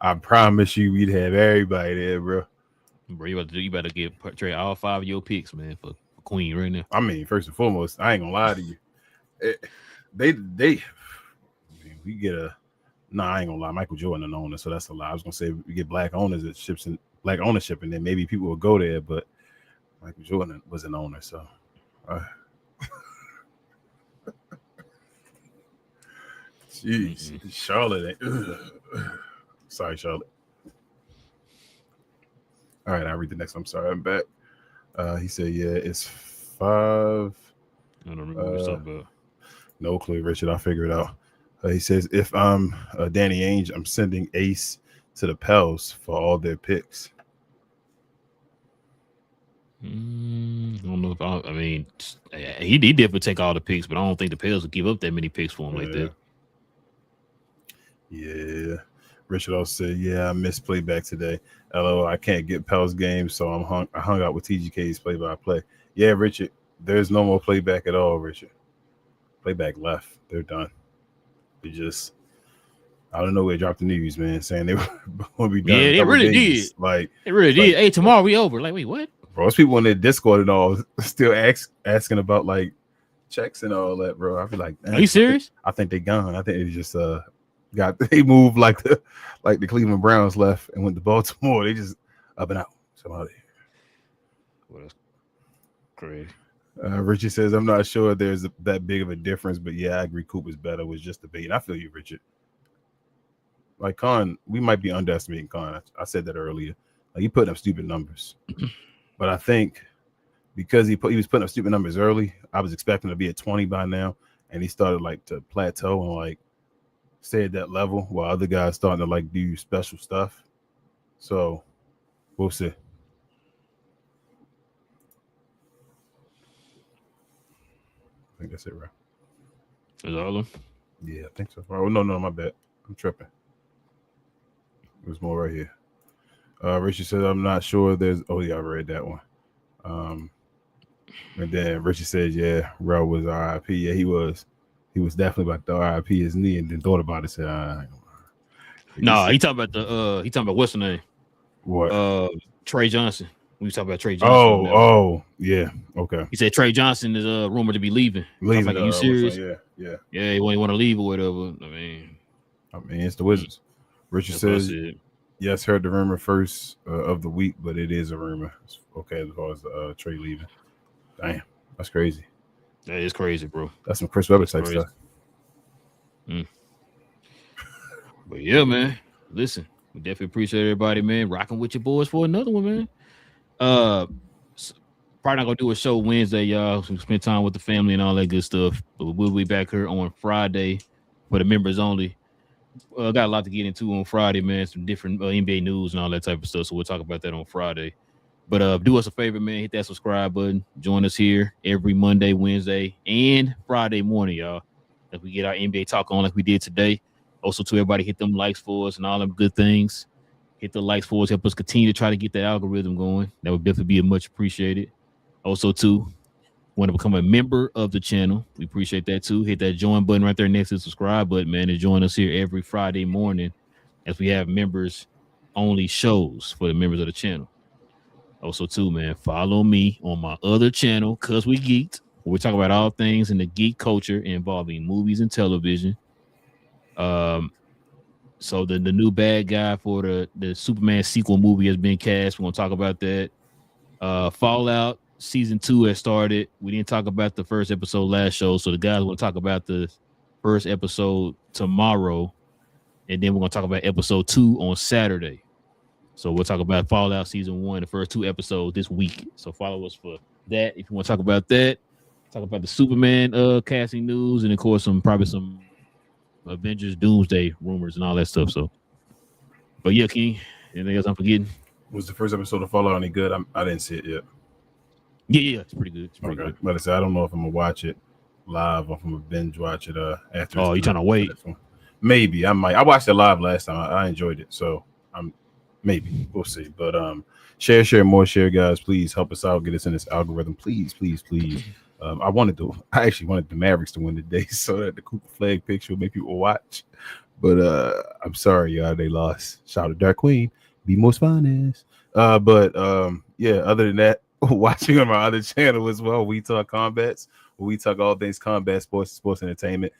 I promise you, we'd have everybody there, bro. Bro, you better trade all 5 of your picks, man, for Queen right now. I mean, first and foremost, I ain't gonna lie to you. We get a. Nah, I ain't gonna lie. Michael Jordan an owner, so that's a lie. I was gonna say we get black owners that ships in black ownership, and then maybe people will go there. But Michael Jordan was an owner, so. Jeez, Charlotte. Sorry, Charlotte. All right, I'll read the next one. I'm sorry, I'm back. He said, "Yeah, it's 5." I don't remember what you're talking about. No clue, Richard. I'll figure it out. He says, if I'm Danny Ainge, I'm sending Ace to the Pels for all their picks. I don't know if I mean, he definitely take all the picks, but I don't think the Pels will give up that many picks for him like that. Yeah. Richard also said, yeah, I missed Playback today. LOL, I can't get Pels games, so I hung out with TGK's play-by-play. Yeah, Richard, there's no more Playback at all, Richard. Playback left. They're done. They just, I don't know where they dropped the news, man, saying they were going to be done. Yeah, they really did. Like, they really did. Hey, tomorrow we over. Like, wait, what? Bro, there's people in their Discord and all still asking about like checks and all that, bro. I feel like, are you serious? I think they gone. I think they just they moved like the Cleveland Browns left and went to Baltimore. They just up and out. Somebody. Well, that's crazy. Richard says, I'm not sure there's that big of a difference, but yeah, I agree. Cooper's better was just debate. I feel you, Richard. Like Khan, we might be underestimating Khan. I said that earlier. Like, he put up stupid numbers, but I think because he was putting up stupid numbers early, I was expecting to be at 20 by now, and he started like to plateau and like stay at that level while other guys starting to like do special stuff. So we'll see. I think that's it, right? Is all of them? Yeah, I think so. Oh, no, my bad. I'm tripping. There's more right here. Richard said, I'm not sure there's... Oh, yeah, I read that one. And then Richard said, yeah, Relle was RIP. Yeah, he was. He was definitely about to RIP his knee and then thought about it. Said, no, he talking about what's the name? What? Trey Johnson. We was talking about Trey Johnson. Oh, yeah. Okay. He said Trey Johnson is rumored to be leaving. Like, are you serious? Yeah. Yeah, he want to leave or whatever. I mean, it's the Wizards. Richard says, yes, heard the rumor first of the week, but it is a rumor. It's okay as far as Trey leaving. Damn, that's crazy. That is crazy, bro. That's some Chris Webber type stuff. But yeah, man. Listen, we definitely appreciate everybody, man. Rocking with your boys for another one, man. Probably not gonna do a show Wednesday, y'all. So we spend time with the family and all that good stuff. But we'll be back here on Friday for the members only. Got a lot to get into on Friday, man. Some different NBA news and all that type of stuff. So we'll talk about that on Friday. But do us a favor, man. Hit that subscribe button. Join us here every Monday, Wednesday, and Friday morning, y'all. As we get our NBA talk on like we did today. Also, to everybody, hit them likes for us and all them good things. Hit the likes for us. Help us continue to try to get that algorithm going. That would definitely be much appreciated. Also, too, want to become a member of the channel. We appreciate that, too. Hit that join button right there next to the subscribe button, man, and join us here every Friday morning as we have members only shows for the members of the channel. Also, too, man, follow me on my other channel, Cause We Geeked, where we talk about all things in the geek culture involving movies and television. So the new bad guy for the Superman sequel movie has been cast. We're gonna talk about that. Fallout season 2 has started. We didn't talk about the first episode last show, so the guys will talk about the first episode tomorrow, and then we're gonna talk about episode 2 on Saturday. So we'll talk about Fallout season 1, the first 2 episodes this week. So follow us for that if you want to talk about that. Talk about the Superman casting news, and of course probably some Avengers Doomsday rumors and all that stuff. So, but yeah, King, anything else I'm forgetting? Was the first episode of Fallout any good? I didn't see it yet. Yeah, it's pretty good. It's pretty good. But I said I don't know if I'm gonna watch it live or if I'm gonna binge watch it after. Oh, you trying to wait? Maybe I might. I watched it live last time. I enjoyed it, so maybe we'll see. But share, guys. Please help us out. Get us in this algorithm, please. I actually wanted the Mavericks to win today so that the Cooper flag picture will make people watch. But I'm sorry, y'all, they lost. Shout out to Dark Queen, be most finest. Yeah, other than that, watching on my other channel as well, We Talk Combats, where we talk all things combat sports entertainment.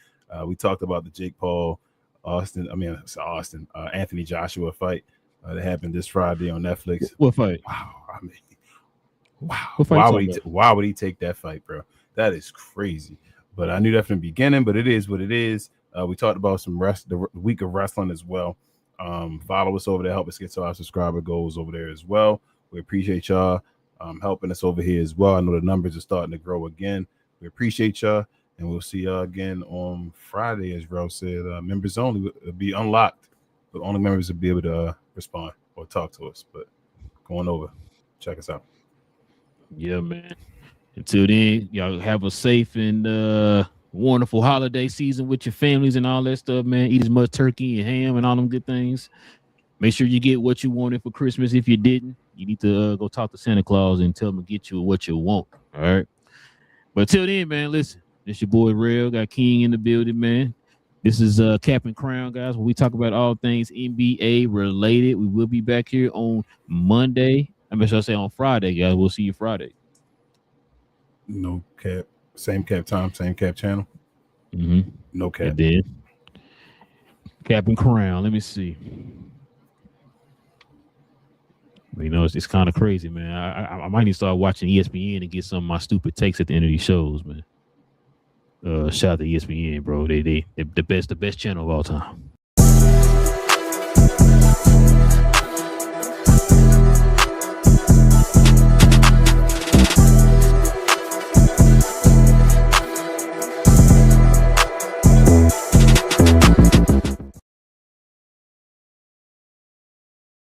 We talked about the Jake Paul Anthony Joshua fight that happened this Friday on Netflix. What fight? Wow. Why would he take that fight, bro? That is crazy. But I knew that from the beginning, but it is what it is. We talked about the week of wrestling as well. Follow us over there. Help us get to our subscriber goals over there as well. We appreciate y'all helping us over here as well. I know the numbers are starting to grow again. We appreciate y'all, and we'll see y'all again on Friday, as Rel said. Members only will be unlocked, but only members will be able to respond or talk to us. But going over, check us out. Yeah, man. Until then, y'all have a safe and wonderful holiday season with your families and all that stuff, man. Eat as much turkey and ham and all them good things. Make sure you get what you wanted for Christmas. If you didn't, you need to go talk to Santa Claus and tell him to get you what you want. All right. But till then, man, listen. It's your boy Relle. Got King in the building, man. This is Cap and Crown, guys, where we talk about all things NBA related. We will be back here on Monday. On Friday, guys. We'll see you Friday. No cap. Same cap time, same cap channel. Mm-hmm. No cap. And then Cap and Crown. Let me see. You know, it's kind of crazy, man. I might need to start watching ESPN and get some of my stupid takes at the end of these shows, man. Shout out to ESPN, bro. They the best channel of all time.